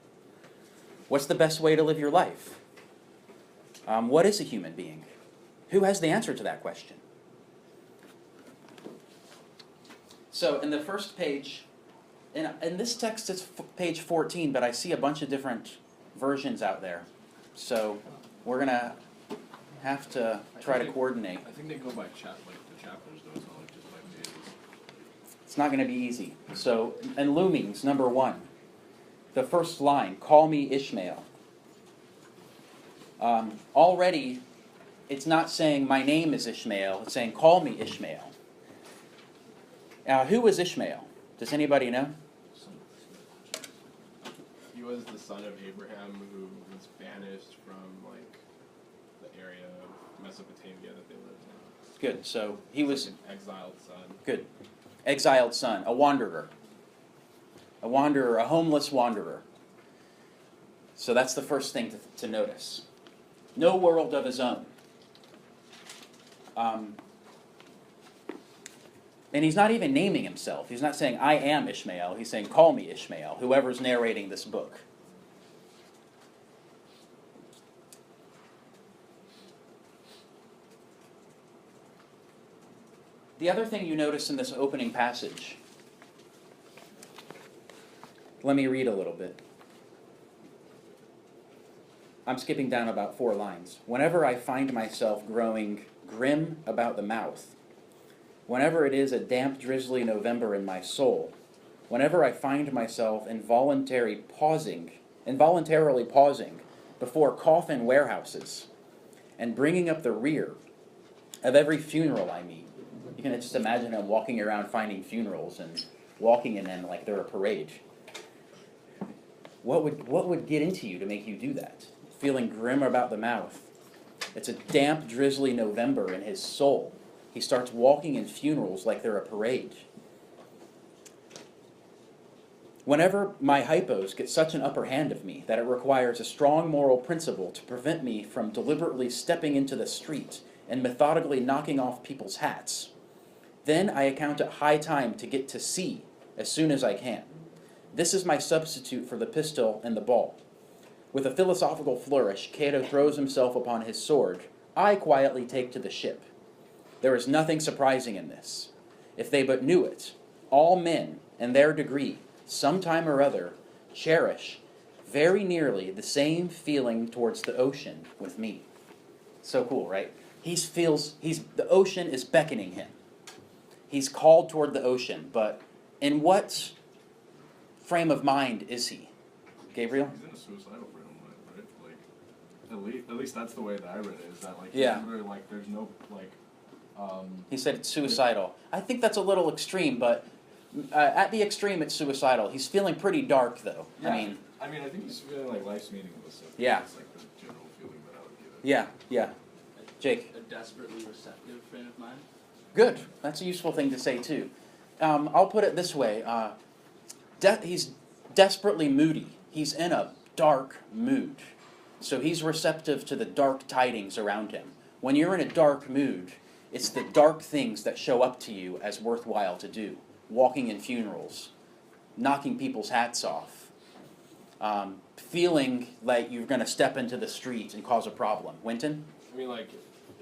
A: What's the best way to live your life? What is a human being? Who has the answer to that question? So in the first page, in this text it's page 14, but I see a bunch of different versions out there. So we're going to have to try to coordinate.
F: I think they go by the chapters though, it's not like just by pages.
A: It's not going to be easy. So in Loomings, number 1, the first line, call me Ishmael. Already, it's not saying my name is Ishmael, it's saying call me Ishmael. Now, who was Ishmael? Does anybody know?
G: He was the son of Abraham who was banished from like the area of Mesopotamia that they lived in.
A: Good, so he was
G: an exiled son.
A: Good. Exiled son, a wanderer. A wanderer, a homeless wanderer. So that's the first thing to notice. No world of his own. And he's not even naming himself. He's not saying, I am Ishmael. He's saying, call me Ishmael, whoever's narrating this book. The other thing you notice in this opening passage, let me read a little bit. I'm skipping down about 4 lines. Whenever I find myself growing grim about the mouth, whenever it is a damp, drizzly November in my soul, whenever I find myself involuntarily pausing before coffin warehouses and bringing up the rear of every funeral I meet. You can just imagine him walking around finding funerals and walking in them like they're a parade. What would get into you to make you do that? Feeling grim about the mouth. It's a damp, drizzly November in his soul. He starts walking in funerals like they're a parade. Whenever my hypos get such an upper hand of me that it requires a strong moral principle to prevent me from deliberately stepping into the street and methodically knocking off people's hats, then I account it high time to get to sea as soon as I can. This is my substitute for the pistol and the ball. With a philosophical flourish, Cato throws himself upon his sword. I quietly take to the ship. There is nothing surprising in this. If they but knew it, all men, in their degree, sometime or other, cherish very nearly the same feeling towards the ocean with me. So cool, right? The ocean is beckoning him. He's called toward the ocean, but in what frame of mind is he? Gabriel?
F: He's in a suicidal frame of mind, right? Like, at least that's the way that I read it, is that, like,
A: Yeah.
F: he's literally, like, there's no, like,
A: He said it's suicidal. I think that's a little extreme, but at the extreme it's suicidal. He's feeling pretty dark, though.
F: yeah.
A: I mean,
F: I think he's feeling like life's meaningless. So
A: Yeah.
F: That's, like, the general feeling that I would give it.
A: yeah. Jake?
I: A desperately receptive frame of mind.
A: Good. That's a useful thing to say, too. I'll put it this way. He's desperately moody. He's in a dark mood. So he's receptive to the dark tidings around him. When you're in a dark mood, it's the dark things that show up to you as worthwhile to do. Walking in funerals, knocking people's hats off, feeling like you're going to step into the street and cause a problem. Winton?
G: I mean, like,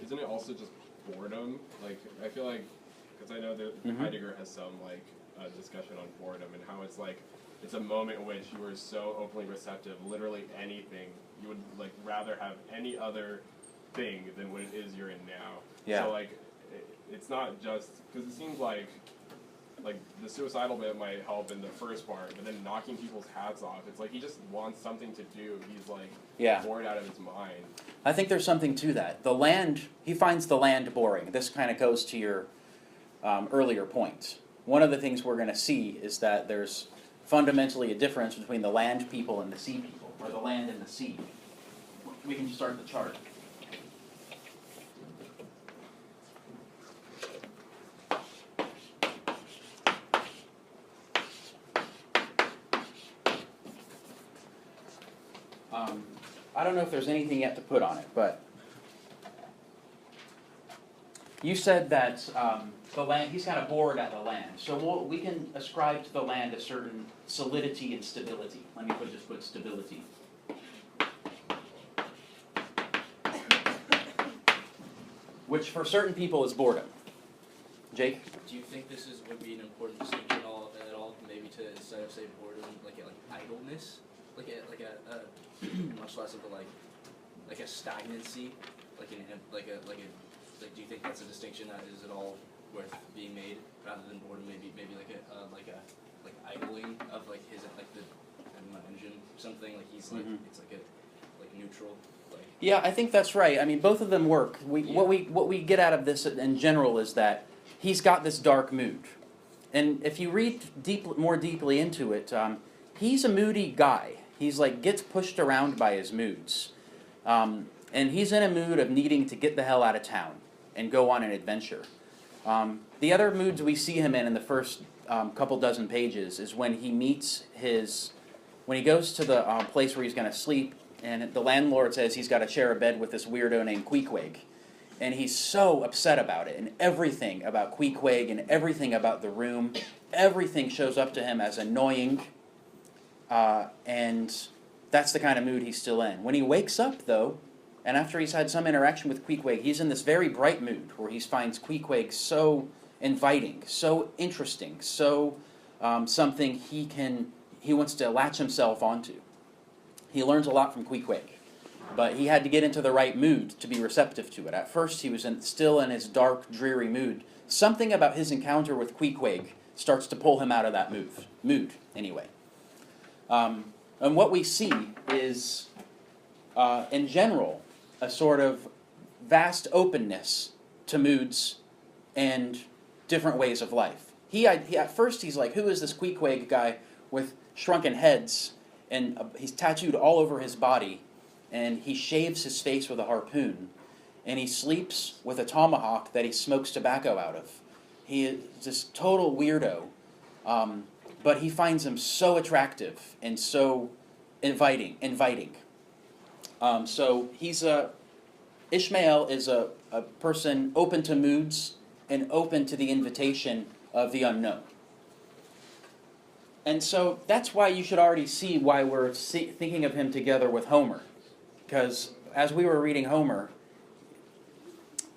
G: isn't it also just boredom? Like, I feel like, because I know that
A: Mhm.
G: Heidegger has some, like, discussion on boredom and how it's like, it's a moment in which you are so openly receptive, literally anything, you would, like, rather have any other thing than what it is you're in now.
A: Yeah.
G: So, like, it's not just, because it seems like the suicidal bit might help in the first part, but then knocking people's hats off, it's like he just wants something to do. He's like
A: Yeah.
G: bored out of his mind.
A: I think there's something to that. The land, he finds the land boring. This kind of goes to your earlier point. One of the things we're going to see is that there's fundamentally a difference between the land people and the sea people, or the land and the sea. We can start the chart. I don't know if there's anything yet to put on it, but you said that the land, he's kind of bored at the land. So we can ascribe to the land a certain solidity and stability. Let me just put stability. Which for certain people is boredom. Jake?
I: Do you think this would be an important distinction at all? Maybe to instead of say boredom, like idleness, like a much less of a like a stagnancy, do you think that's a distinction that is at all worth being made rather than boredom? Maybe like idling of like his engine or something, like he's like it's like a like neutral.
A: Yeah, I think that's right. I mean, both of them work. What we get out of this in general is that he's got this dark mood, and if you read more deeply into it, he's a moody guy. He's like gets pushed around by his moods, and he's in a mood of needing to get the hell out of town and go on an adventure. The other moods we see him in the first couple dozen pages is when he meets when he goes to the place where he's going to sleep. And the landlord says he's got to share a bed with this weirdo named Queequeg. And he's so upset about it. And everything about Queequeg and everything about the room, everything shows up to him as annoying. And that's the kind of mood he's still in. When he wakes up, though, and after he's had some interaction with Queequeg, he's in this very bright mood where he finds Queequeg so inviting, so interesting, so something he wants to latch himself onto. He learns a lot from Queequeg, but he had to get into the right mood to be receptive to it. At first, he was still in his dark, dreary mood. Something about his encounter with Queequeg starts to pull him out of that mood, anyway. And what we see is, in general, a sort of vast openness to moods and different ways of life. At first, he's like, who is this Queequeg guy with shrunken heads? And he's tattooed all over his body, and he shaves his face with a harpoon, and he sleeps with a tomahawk that he smokes tobacco out of. He is this total weirdo, but he finds him so attractive and so inviting. So Ishmael is a person open to moods and open to the invitation of the unknown. And so that's why you should already see why we're thinking of him together with Homer. Because as we were reading Homer,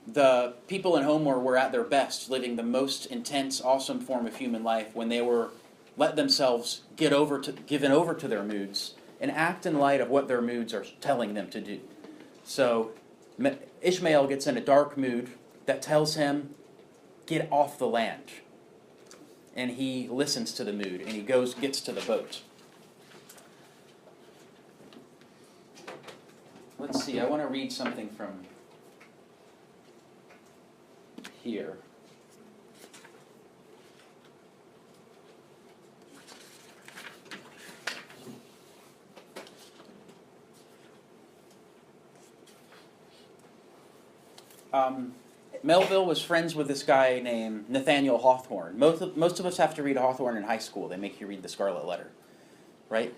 A: the people in Homer were at their best, living the most intense, awesome form of human life when they were let themselves given over to their moods and act in light of what their moods are telling them to do. So Ishmael gets in a dark mood that tells him, get off the land. And he listens to the mood, and he gets to the boat. Let's see, I want to read something from here. Melville was friends with this guy named Nathaniel Hawthorne. Most of us have to read Hawthorne in high school. They make you read the Scarlet Letter, right?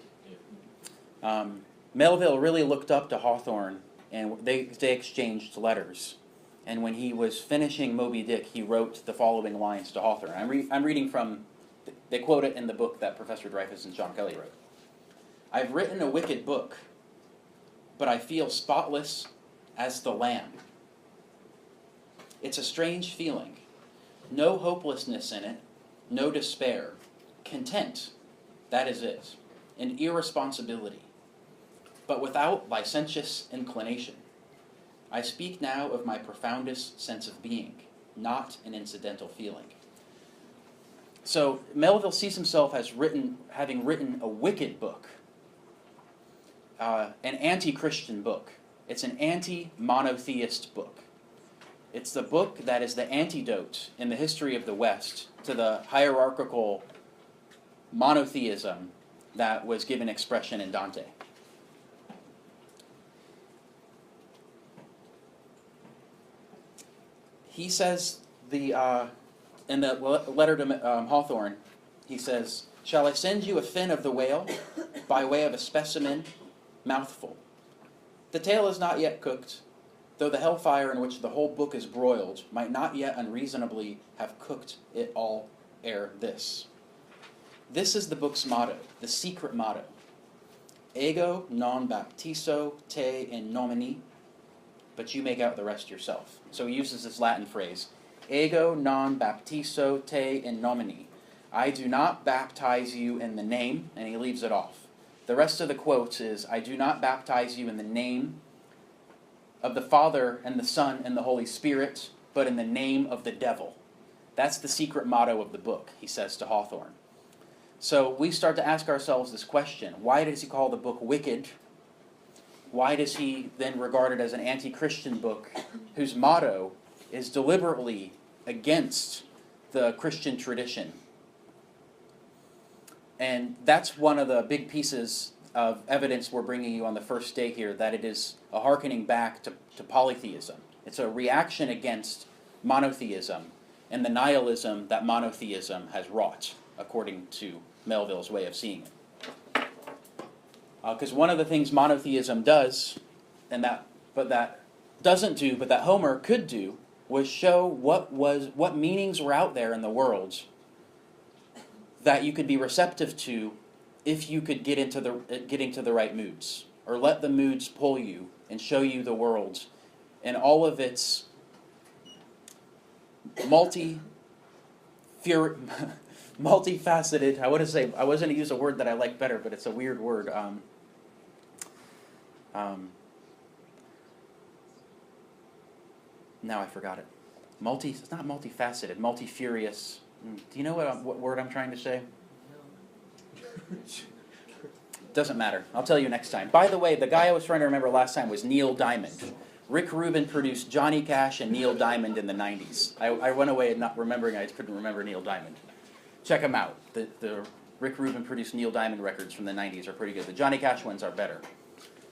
A: Melville really looked up to Hawthorne, and they exchanged letters. And when he was finishing Moby Dick, he wrote the following lines to Hawthorne. I'm reading from, they quote it in the book that Professor Dreyfus and John Kelly wrote. I've written a wicked book, but I feel spotless as the lamb. It's a strange feeling. No hopelessness in it, no despair. Content, that is it. And irresponsibility, but without licentious inclination. I speak now of my profoundest sense of being, not an incidental feeling. So Melville sees himself as having written a wicked book, an anti-Christian book. It's an anti-monotheist book. It's the book that is the antidote in the history of the West to the hierarchical monotheism that was given expression in Dante. He says, in the letter to Hawthorne, he says, "Shall I send you a fin of the whale by way of a specimen mouthful? The tail is not yet cooked, though the hellfire in which the whole book is broiled might not yet unreasonably have cooked it all ere this." This is the book's motto, the secret motto. Ego non baptizo te in nomine, but you make out the rest yourself. So he uses this Latin phrase, ego non baptizo te in nomine. I do not baptize you in the name, and he leaves it off. The rest of the quote is, I do not baptize you in the name of the Father and the Son and the Holy Spirit, but in the name of the devil. That's the secret motto of the book, he says to Hawthorne. So we start to ask ourselves this question, why does he call the book wicked? Why does he then regard it as an anti-Christian book whose motto is deliberately against the Christian tradition? And that's one of the big pieces of evidence we're bringing you on the first day here, that it is a hearkening back to polytheism. It's a reaction against monotheism and the nihilism that monotheism has wrought, according to Melville's way of seeing it. Because one of the things monotheism does, but that Homer could do, was show what meanings were out there in the world that you could be receptive to if you could get into the right moods, or let the moods pull you and show you the world and all of its multifaceted. I was going to use a word that I like better, but it's a weird word. Now I forgot it. It's not multifaceted. Multifurious. Do you know what word I'm trying to say? Doesn't matter. I'll tell you next time. By the way, the guy I was trying to remember last time was Neil Diamond. Rick Rubin produced Johnny Cash and Neil Diamond in the 90s. I went away not remembering. I couldn't remember Neil Diamond. Check them out. The Rick Rubin produced Neil Diamond records from the 90s are pretty good. The Johnny Cash ones are better.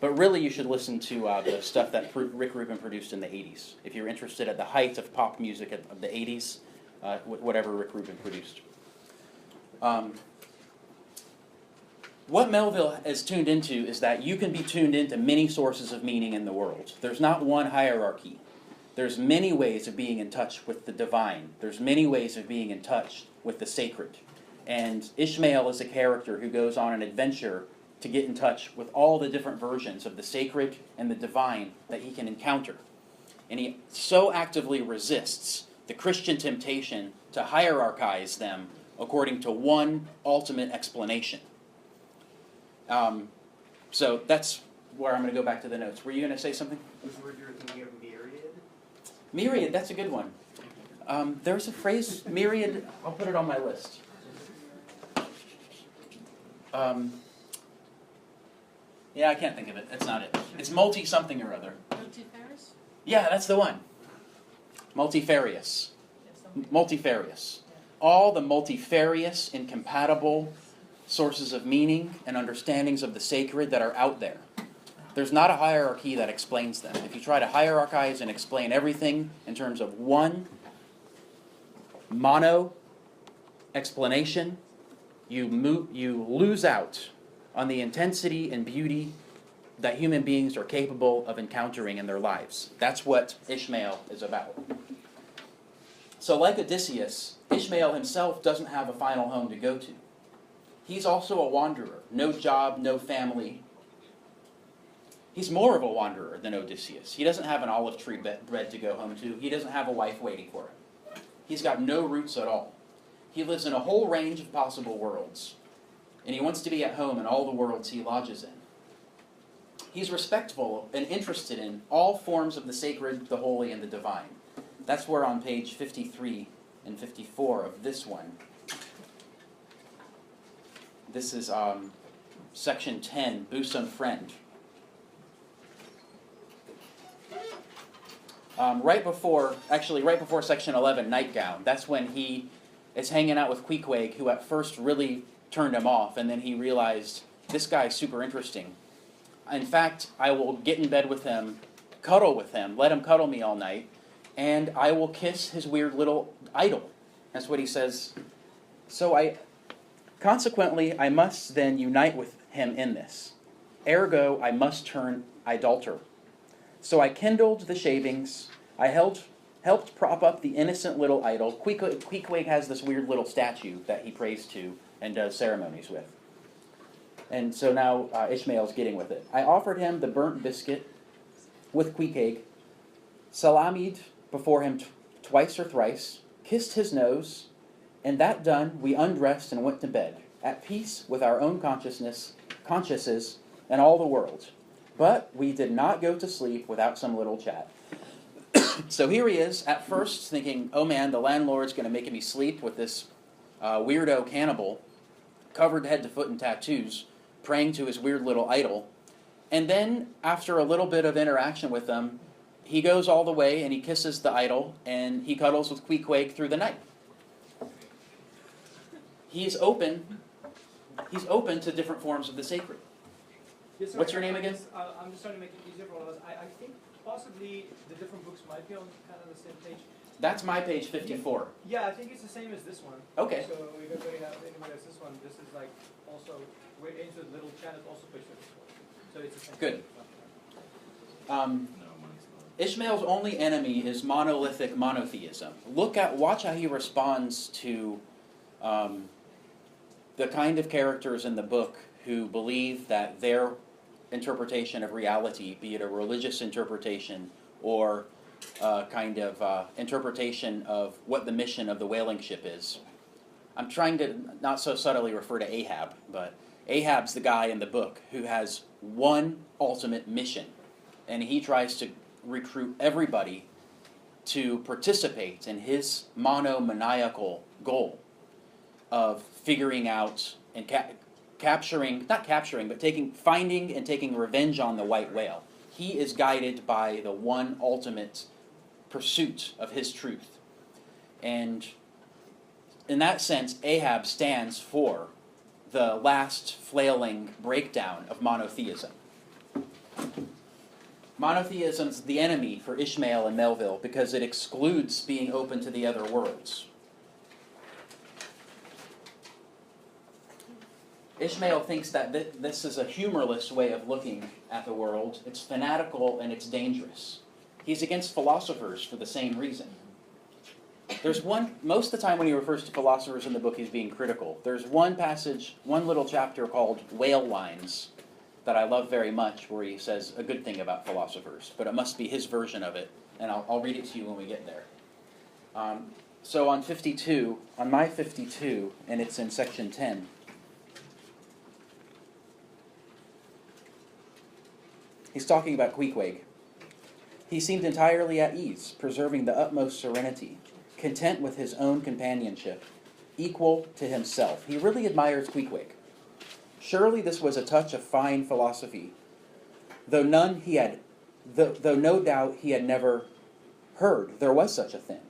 A: But really, you should listen to the stuff that Rick Rubin produced in the 80s. If you're interested at the height of pop music of the 80s, whatever Rick Rubin produced. What Melville is tuned into is that you can be tuned into many sources of meaning in the world. There's not one hierarchy. There's many ways of being in touch with the divine. There's many ways of being in touch with the sacred. And Ishmael is a character who goes on an adventure to get in touch with all the different versions of the sacred and the divine that he can encounter. And he so actively resists the Christian temptation to hierarchize them according to one ultimate explanation. So that's where I'm going to go back to the notes. Were you going to say something?
C: Was the word you were thinking of myriad?
A: Myriad, that's a good one. There's a phrase, myriad, I'll put it on my list. Yeah, I can't think of it. That's not it. It's multi-something or other.
E: Multifarious?
A: Yeah, that's the one. Multifarious.
E: Yes, something.
A: Multifarious. All the multifarious, incompatible sources of meaning and understandings of the sacred that are out there. There's not a hierarchy that explains them. If you try to hierarchize and explain everything in terms of one mono explanation, you lose out on the intensity and beauty that human beings are capable of encountering in their lives. That's what Ishmael is about. So like Odysseus, Ishmael himself doesn't have a final home to go to. He's also a wanderer. No job, no family. He's more of a wanderer than Odysseus. He doesn't have an olive tree bread to go home to. He doesn't have a wife waiting for him. He's got no roots at all. He lives in a whole range of possible worlds. And he wants to be at home in all the worlds he lodges in. He's respectful and interested in all forms of the sacred, the holy, and the divine. That's where on page 53 and 54 of this one. This is section 10, Bosom Friend. Right before section 11, Nightgown, that's when he is hanging out with Queequeg, who at first really turned him off, and then he realized, this guy's super interesting. In fact, I will get in bed with him, cuddle with him, let him cuddle me all night, and I will kiss his weird little idol. That's what he says. Consequently, I must then unite with him in this. Ergo, I must turn idolater. So I kindled the shavings. I helped prop up the innocent little idol. Queequeg has this weird little statue that he prays to and does ceremonies with. And so now Ishmael's getting with it. I offered him the burnt biscuit with Queequeg, salamied before him twice or thrice, kissed his nose, and that done, we undressed and went to bed, at peace with our own consciences and all the world. But we did not go to sleep without some little chat. So here he is, at first thinking, oh man, the landlord's going to make me sleep with this weirdo cannibal, covered head to foot in tattoos, praying to his weird little idol. And then, after a little bit of interaction with them, he goes all the way and he kisses the idol, and he cuddles with Queequeg through the night. He's open to different forms of the sacred.
J: Yes, sir.
A: What's your name again?
J: I'm just trying to make it easier for all of us. I think possibly the different books might be on kind of the same page.
A: That's my page 54.
J: Yeah, I think it's the same as this one.
A: Okay.
J: So we don't really have anybody else this one. This is like also, we're into the little chat is also page 54. So it's the same.
A: Good.
F: No, mine's not.
A: Ishmael's only enemy is monolithic monotheism. Watch how he responds to the kind of characters in the book who believe that their interpretation of reality, be it a religious interpretation or kind of interpretation of what the mission of the whaling ship is. I'm trying to not so subtly refer to Ahab, but Ahab's the guy in the book who has one ultimate mission, and he tries to recruit everybody to participate in his monomaniacal goal of figuring out and finding and taking revenge on the white whale. He is guided by the one ultimate pursuit of his truth. And in that sense, Ahab stands for the last flailing breakdown of monotheism. Monotheism's the enemy for Ishmael and Melville because it excludes being open to the other worlds. Ishmael thinks that this is a humorless way of looking at the world. It's fanatical and it's dangerous. He's against philosophers for the same reason. most of the time when he refers to philosophers in the book, he's being critical. There's one passage, one little chapter called Whale Lines that I love very much, where he says a good thing about philosophers, but it must be his version of it, and I'll read it to you when we get there. So on my 52, and it's in section 10, he's talking about Queequeg. He seemed entirely at ease, preserving the utmost serenity, content with his own companionship, equal to himself. He really admires Queequeg. Surely this was a touch of fine philosophy, though no doubt he had never heard there was such a thing.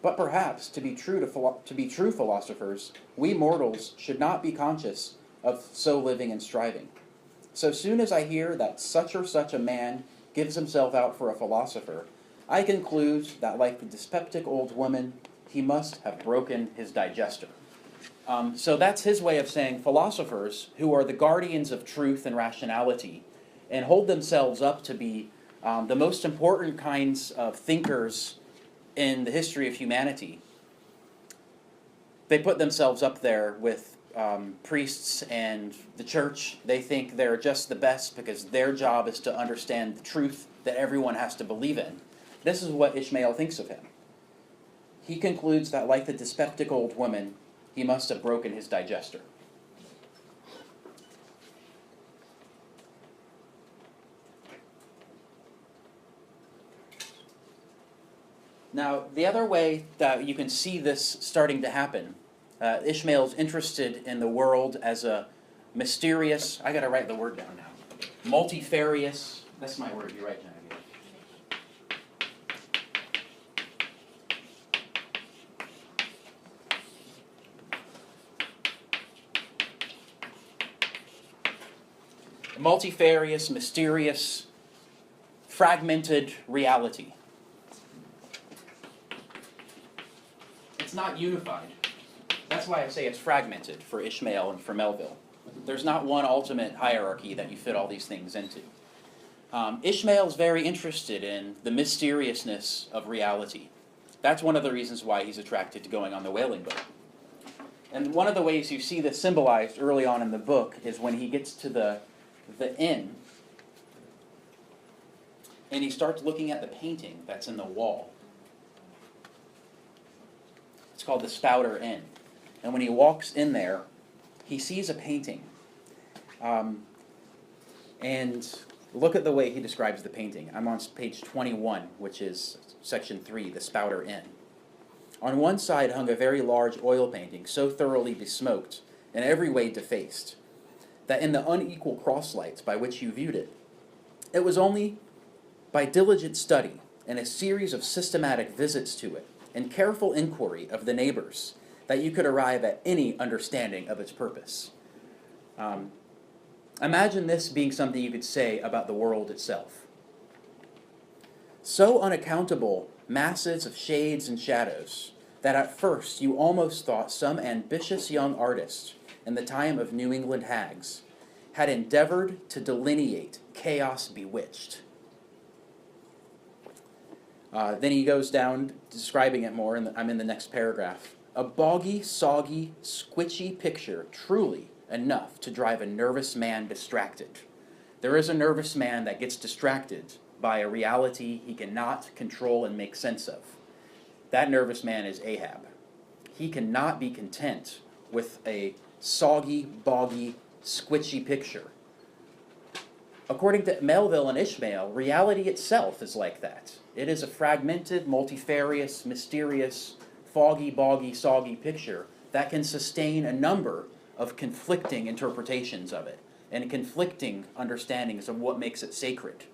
A: But perhaps, to be true philosophers, we mortals should not be conscious of so living and striving. So soon as I hear that such or such a man gives himself out for a philosopher, I conclude that, like the dyspeptic old woman, he must have broken his digester. So that's his way of saying philosophers, who are the guardians of truth and rationality, and hold themselves up to be the most important kinds of thinkers in the history of humanity. They put themselves up there with priests and the church. They think they're just the best because their job is to understand the truth that everyone has to believe in. This is what Ishmael thinks of him. He concludes that, like the dyspeptic old woman, he must have broken his digester. Now, the other way that you can see this starting to happen, Ishmael's interested in the world as a mysterious, I gotta write the word down now, multifarious, that's my word, you're right, Geneviève. Multifarious, mysterious, fragmented reality. It's not unified. That's why I say it's fragmented for Ishmael and for Melville. There's not one ultimate hierarchy that you fit all these things into. Ishmael's very interested in the mysteriousness of reality. That's one of the reasons why he's attracted to going on the whaling boat. And one of the ways you see this symbolized early on in the book is when he gets to the inn, and he starts looking at the painting that's in the wall. It's called the Spouter Inn. And when he walks in there, he sees a painting. And look at the way he describes the painting. I'm on page 21, which is section 3, the Spouter Inn. On one side hung a very large oil painting, so thoroughly besmoked and every way defaced, that in the unequal cross-lights by which you viewed it, it was only by diligent study and a series of systematic visits to it and careful inquiry of the neighbors that you could arrive at any understanding of its purpose. Imagine this being something you could say about the world itself. So unaccountable masses of shades and shadows that at first you almost thought some ambitious young artist in the time of New England hags had endeavored to delineate chaos bewitched. Then he goes down describing it more, and I'm in the next paragraph. A boggy, soggy, squitchy picture, truly enough to drive a nervous man distracted. There is a nervous man that gets distracted by a reality he cannot control and make sense of. That nervous man is Ahab. He cannot be content with a soggy, boggy, squitchy picture. According to Melville and Ishmael, reality itself is like that. It is a fragmented, multifarious, mysterious, foggy, boggy, soggy picture that can sustain a number of conflicting interpretations of it and conflicting understandings of what makes it sacred.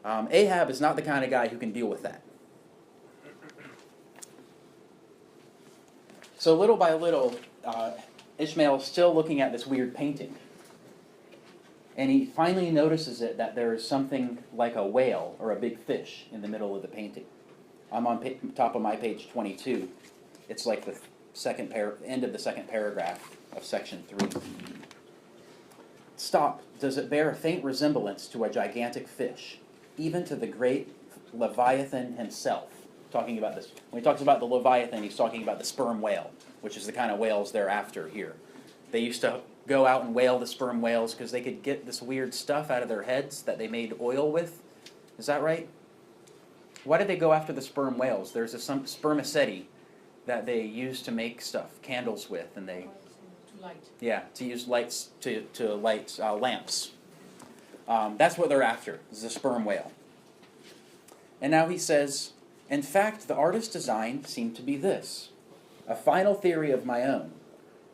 A: Ahab is not the kind of guy who can deal with that. So little by little, Ishmael is still looking at this weird painting. And he finally notices that there is something like a whale or a big fish in the middle of the painting. I'm on top of my page 22. It's like the end of the second paragraph of section 3. Stop. Does it bear a faint resemblance to a gigantic fish, even to the great Leviathan himself? talking about this. When he talks about the Leviathan, he's talking about the sperm whale, which is the kind of whales they're after here. They used to go out and whale the sperm whales because they could get this weird stuff out of their heads that they made oil with. Is that right? Why did they go after the sperm whales? There's some spermaceti that they use to make stuff, candles with, and they...
E: To light.
A: Yeah, to use lights to light lamps. That's what they're after, is the sperm whale. And now he says, in fact, the artist's design seemed to be this, a final theory of my own,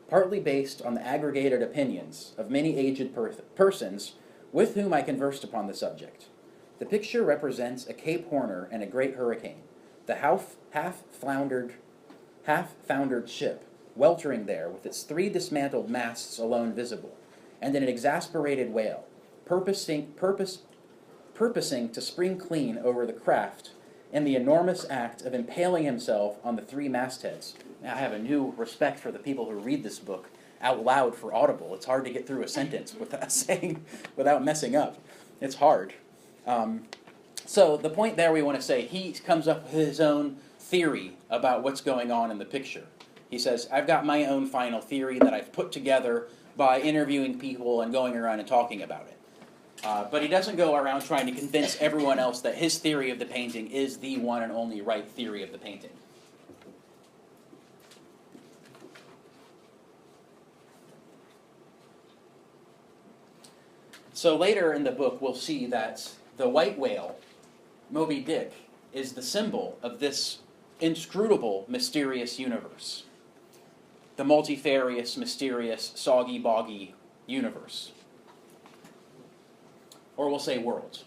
A: partly based on the aggregated opinions of many aged persons with whom I conversed upon the subject. The picture represents a Cape Horner and a great hurricane, the half-foundered ship, weltering there with its 3 dismantled masts alone visible, and an exasperated whale, purposing to spring clean over the craft in the enormous act of impaling himself on the 3 mastheads. Now, I have a new respect for the people who read this book out loud for Audible. It's hard to get through a sentence without messing up. It's hard. So the point there we want to say, he comes up with his own theory about what's going on in the picture. He says, I've got my own final theory that I've put together by interviewing people and going around and talking about it. But he doesn't go around trying to convince everyone else that his theory of the painting is the one and only right theory of the painting. So later in the book, we'll see that the white whale, Moby Dick, is the symbol of this inscrutable, mysterious universe. The multifarious, mysterious, soggy, boggy universe. Or we'll say world.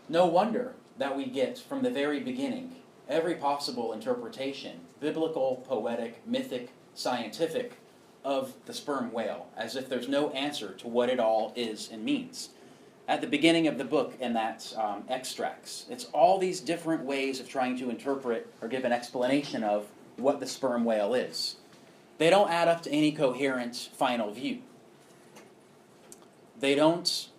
A: No wonder that we get, from the very beginning, every possible interpretation, biblical, poetic, mythic, scientific, of the sperm whale, as if there's no answer to what it all is and means. At the beginning of the book, in that extracts, it's all these different ways of trying to interpret or give an explanation of what the sperm whale is. They don't add up to any coherent final view. They don't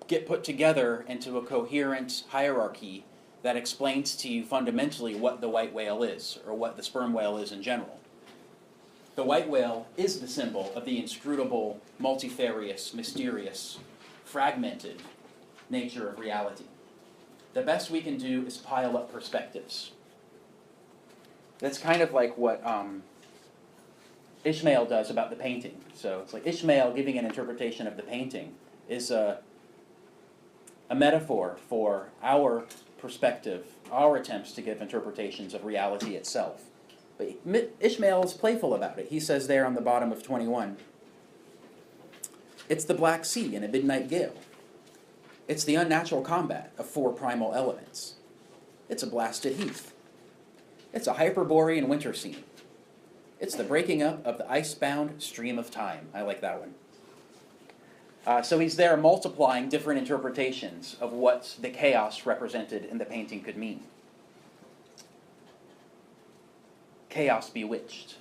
A: get put together into a coherent hierarchy that explains to you fundamentally what the white whale is, or what the sperm whale is in general. The white whale is the symbol of the inscrutable, multifarious, mysterious, fragmented nature of reality. The best we can do is pile up perspectives. That's kind of like what Ishmael does about the painting. So it's like Ishmael giving an interpretation of the painting is a metaphor for our perspective, our attempts to give interpretations of reality itself. But Ishmael is playful about it. He says there on the bottom of 21, it's the Black Sea in a midnight gale. It's the unnatural combat of 4 primal elements. It's a blasted heath. It's a Hyperborean winter scene. It's the breaking up of the ice-bound stream of time. I like that one. So he's there multiplying different interpretations of what the chaos represented in the painting could mean. Chaos bewitched.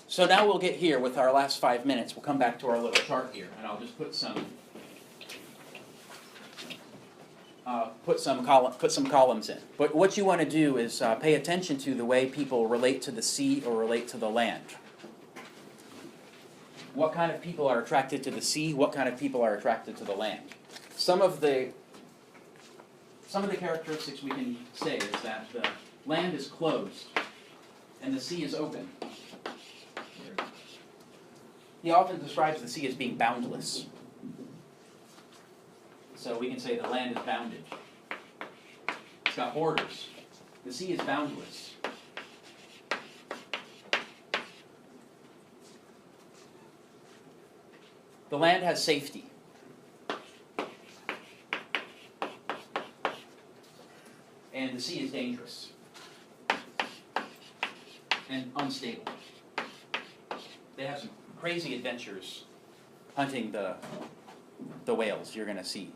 A: So now we'll get here with our last 5 minutes. We'll come back to our little chart here, and I'll just put some columns in. But what you want to do is pay attention to the way people relate to the sea or relate to the land. What kind of people are attracted to the sea? What kind of people are attracted to the land? Some of the characteristics we can say is that the land is closed and the sea is open. He often describes the sea as being boundless. So we can say the land is bounded. It's got borders. The sea is boundless. The land has safety. And the sea is dangerous and unstable. They have some crazy adventures hunting the whales you're going to see.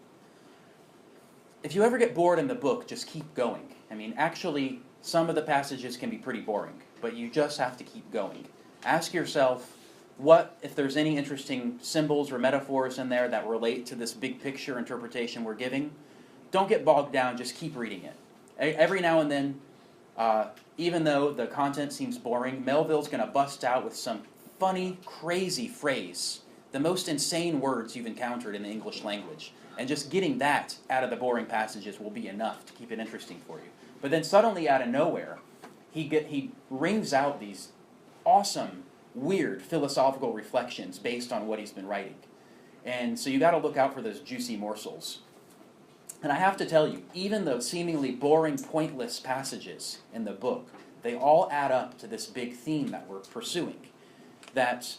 A: If you ever get bored in the book, just keep going. I mean, actually, some of the passages can be pretty boring, but you just have to keep going. Ask yourself, what if there's any interesting symbols or metaphors in there that relate to this big picture interpretation we're giving? Don't get bogged down, just keep reading it. Every now and then, even though the content seems boring, Melville's going to bust out with some funny, crazy phrase, the most insane words you've encountered in the English language. And just getting that out of the boring passages will be enough to keep it interesting for you. But then suddenly, out of nowhere, he rings out these awesome, weird philosophical reflections based on what he's been writing. And so you got to look out for those juicy morsels. And I have to tell you, even those seemingly boring, pointless passages in the book, they all add up to this big theme that we're pursuing, that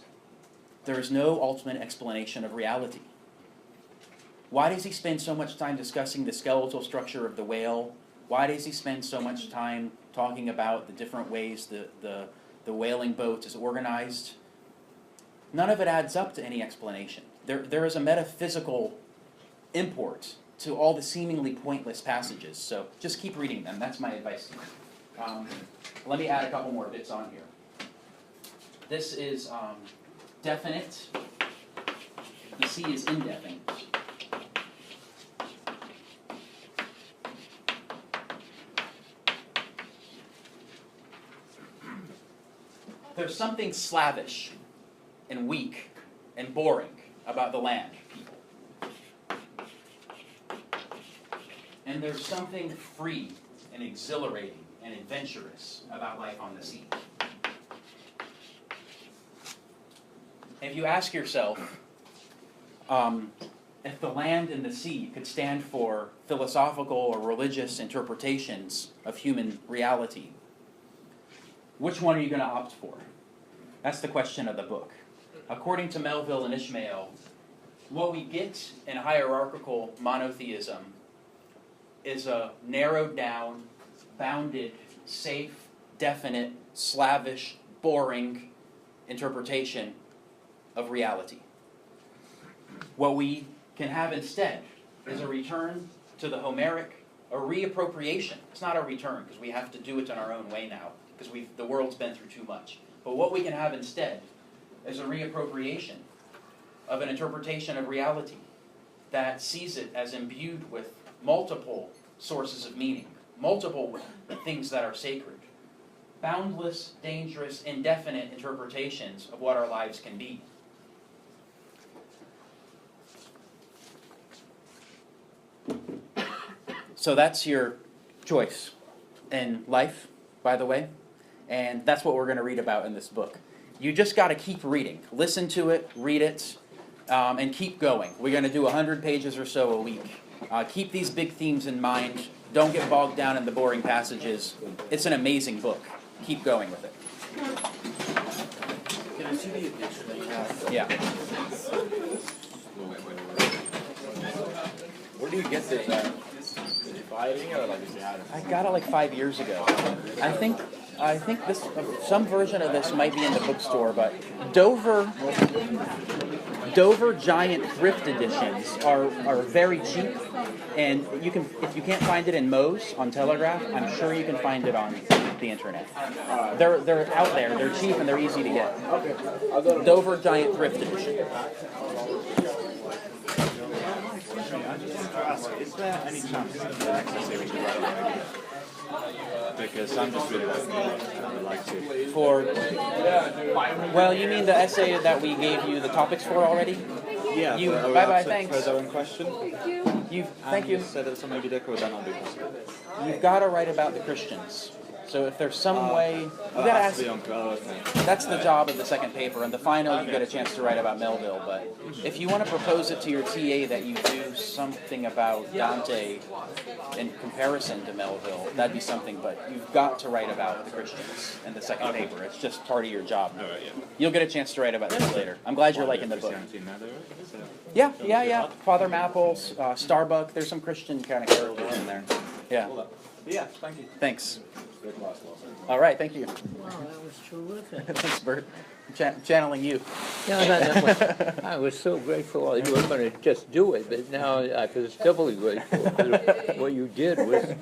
A: there is no ultimate explanation of reality. Why does he spend so much time discussing the skeletal structure of the whale? Why does he spend so much time talking about the different ways the whaling boat is organized? None of it adds up to any explanation. There is a metaphysical import to all the seemingly pointless passages, so just keep reading them. That's my advice to you. Let me add a couple more bits on here. This is definite. The sea is indefinite. There's something slavish and weak and boring about the land people. And there's something free and exhilarating and adventurous about life on the sea. If you ask yourself if the land and the sea could stand for philosophical or religious interpretations of human reality, which one are you going to opt for? That's the question of the book. According to Melville and Ishmael, what we get in hierarchical monotheism is a narrowed down, bounded, safe, definite, slavish, boring interpretation of reality. What we can have instead is a return to the Homeric, a reappropriation. It's not a return because we have to do it in our own way now because the world's been through too much. But what we can have instead is a reappropriation of an interpretation of reality that sees it as imbued with multiple sources of meaning, multiple things that are sacred, boundless, dangerous, indefinite interpretations of what our lives can be. So that's your choice in life, by the way, and that's what we're going to read about in this book. You just got to keep reading. Listen to it, read it, and keep going. We're going to do 100 pages or so a week. Keep these big themes in mind. Don't get bogged down in the boring passages. It's an amazing book. Keep going with it.
I: Can I see the picture that you have?
A: Yeah.
K: Where do you get this at? Is it fighting or like is it out of?
A: I got it like 5 years ago. I think this some version of this might be in the bookstore, but Dover Giant thrift editions are very cheap, and you can, if you can't find it in Moe's on Telegraph, I'm sure you can find it on the internet. They're out there. They're cheap and they're easy to get.
K: Okay.
A: Dover Giant thrift edition.
H: Is there any chance that access here we can write an idea? Because I'm just really I would like to.
A: For, well, you mean the essay that we gave you the topics for already?
H: Yeah.
A: You,
H: are we
A: bye-bye,
H: up to
A: thanks.
H: Further in question.
A: Thank you.
H: You said that Moby Dick would that not be possible?
A: You've got to write about the Christians. So if there's some way, you got to ask. That's the job of the second paper. And the final, you get a chance to write about Melville. But if you want to propose it to your TA that you do something about Dante in comparison to Melville, that'd be something. But you've got to write about the Christians in the second paper. It's just part of your job. You'll get a chance to write about this later. I'm glad you're liking the book. Yeah. Father Mapples, Starbuck. There's some Christian kind of characters in there. Yeah.
K: Yeah, thank you.
A: Thanks. All right, thank you.
L: Wow, that was terrific.
A: Thanks, Bert. Channeling you.
L: I was so grateful you were going to just do it, but now I feel doubly grateful. What you did was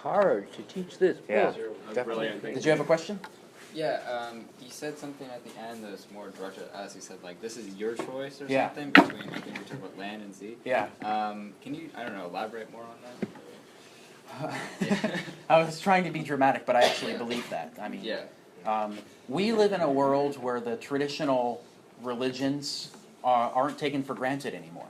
L: hard to teach this book.
A: Yeah,
D: definitely.
A: Did you have a question?
D: Yeah, you said something at the end that was more directed at us. You said, like, this is your choice or
A: Yeah.
D: something between, I think we talked about land and sea.
A: Yeah.
D: Can you, I don't know, elaborate more on that?
A: I was trying to be dramatic, but I actually believe that. I mean, we live in a world where the traditional religions aren't taken for granted anymore.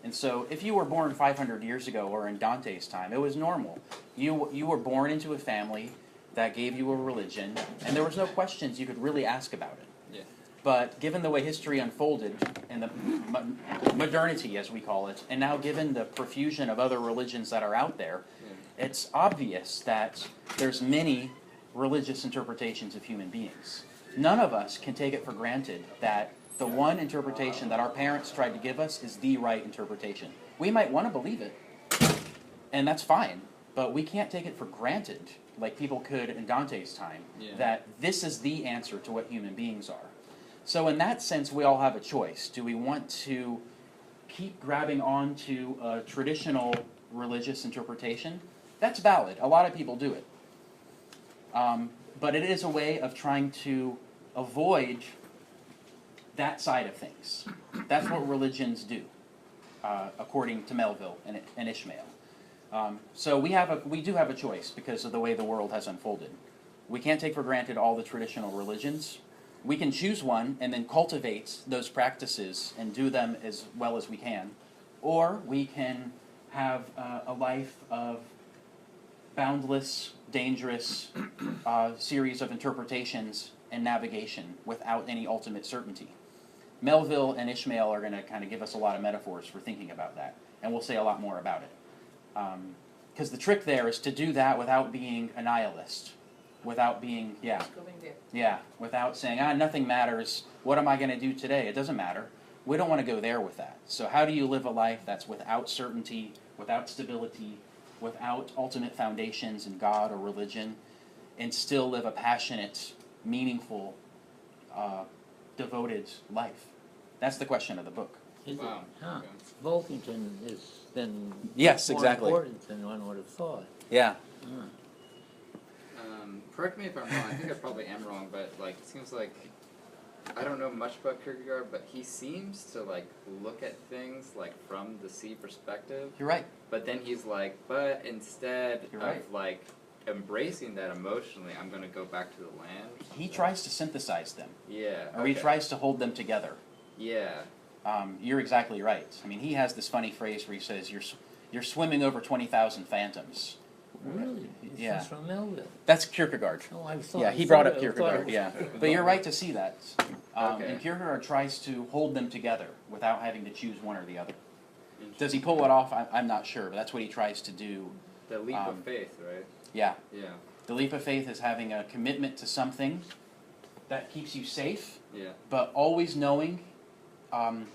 A: And so if you were born 500 years ago or in Dante's time, it was normal. You were born into a family that gave you a religion, and there was no questions you could really ask about it.
D: Yeah.
A: But given the way history unfolded, and the modernity, as we call it, and now given the profusion of other religions that are out there, it's obvious that there's many religious interpretations of human beings. None of us can take it for granted that the one interpretation that our parents tried to give us is the right interpretation. We might want to believe it, and that's fine, but we can't take it for granted, like people could in Dante's time, that this is the answer to what human beings are. So in that sense, we all have a choice. Do we want to keep grabbing on to a traditional religious interpretation? That's valid. A lot of people do it. But it is a way of trying to avoid that side of things. That's what religions do, according to Melville and Ishmael. So we do have a choice because of the way the world has unfolded. We can't take for granted all the traditional religions. We can choose one and then cultivate those practices and do them as well as we can. Or we can have a life of boundless, dangerous series of interpretations and navigation without any ultimate certainty. Melville and Ishmael are going to kind of give us a lot of metaphors for thinking about that, and we'll say a lot more about it. Because the trick there is to do that without being a nihilist, without being, without saying, nothing matters, what am I going to do today? It doesn't matter. We don't want to go there with that. So how do you live a life that's without certainty, without stability, without ultimate foundations in God or religion, and still live a passionate, meaningful, devoted life? That's the question of the book.
L: Wow. Volkington is then
A: more
L: important than one would have thought.
A: Yeah.
D: Correct me if I'm wrong. I think I probably am wrong, but like it seems like I don't know much about Kierkegaard, but he seems to like look at things like from the sea perspective.
A: You're right.
D: But then he's like, but instead
A: You're
D: of
A: right.
D: like embracing that emotionally, I'm going to go back to the land.
A: He tries to synthesize them.
D: Yeah.
A: Or he tries to hold them together.
D: Yeah.
A: You're exactly right. I mean, he has this funny phrase where he says, "You're swimming over 20,000 phantoms."
L: Really?
A: Yeah.
L: This is from Melville.
A: That's Kierkegaard.
L: Oh, I thought.
A: Yeah, he brought up Kierkegaard. Yeah, but you're right to see that.
D: Okay.
A: And Kierkegaard tries to hold them together without having to choose one or the other. Does he pull it off? I'm not sure, but that's what he tries to do.
D: The leap of faith, right?
A: Yeah.
D: Yeah.
A: The leap of faith is having a commitment to something that keeps you safe,
D: Yeah.
A: but always knowing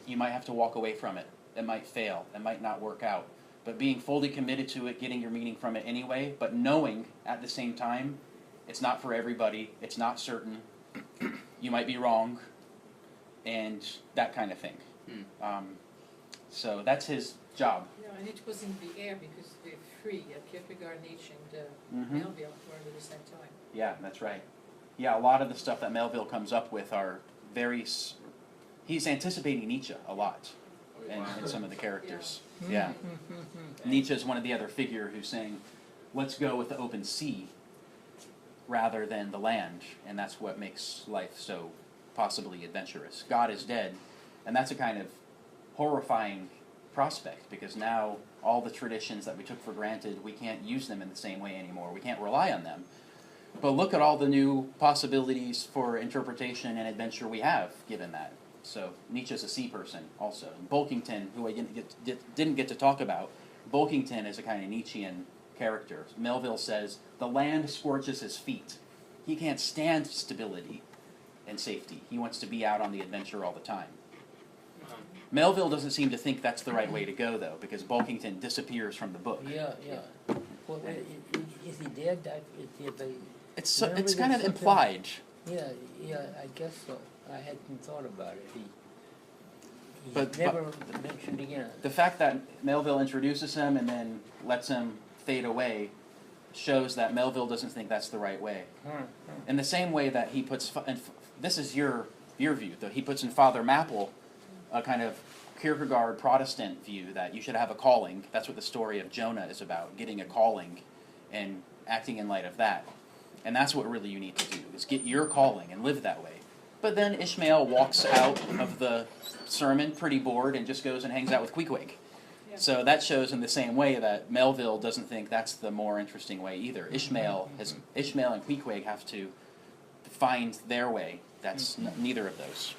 A: you might have to walk away from it. It might fail. It might not work out. But being fully committed to it, getting your meaning from it anyway, but knowing at the same time it's not for everybody, it's not certain, you might be wrong, and that kind of thing. So that's his job.
E: No, and it was in the air because they're free. Kierkegaard, Nietzsche, and Melville were at the same time.
A: Yeah, that's right. Yeah, a lot of the stuff that Melville comes up with are very... He's anticipating Nietzsche a lot in some of the characters. Yeah. Nietzsche is one of the other figure who's saying, let's go with the open sea rather than the land, and that's what makes life so possibly adventurous. God is dead, and that's a kind of horrifying prospect, because now all the traditions that we took for granted, we can't use them in the same way anymore. We can't rely on them. But look at all the new possibilities for interpretation and adventure we have, given that. So Nietzsche's a sea person also. And Bulkington, who I didn't get to talk about, Bulkington is a kind of Nietzschean character. Melville says, the land scorches his feet. He can't stand stability and safety. He wants to be out on the adventure all the time. Melville doesn't seem to think that's the right way to go, though, because Bulkington disappears from the book.
L: Yeah. Well, is he dead?
A: It's kind of implied.
L: Yeah, I guess so. I hadn't thought about it. He's
A: But
L: never mentioned again.
A: The fact that Melville introduces him and then lets him fade away shows that Melville doesn't think that's the right way. In the same way that he puts, and this is your view, though, he puts in Father Mapple a kind of Kierkegaard Protestant view that you should have a calling. That's what the story of Jonah is about, getting a calling and acting in light of that. And that's what really you need to do, is get your calling and live that way. But then Ishmael walks out of the sermon pretty bored and just goes and hangs out with Queequeg.
B: Yeah.
A: So that shows in the same way that Melville doesn't think that's the more interesting way either. Ishmael and Queequeg have to find their way. That's neither of those.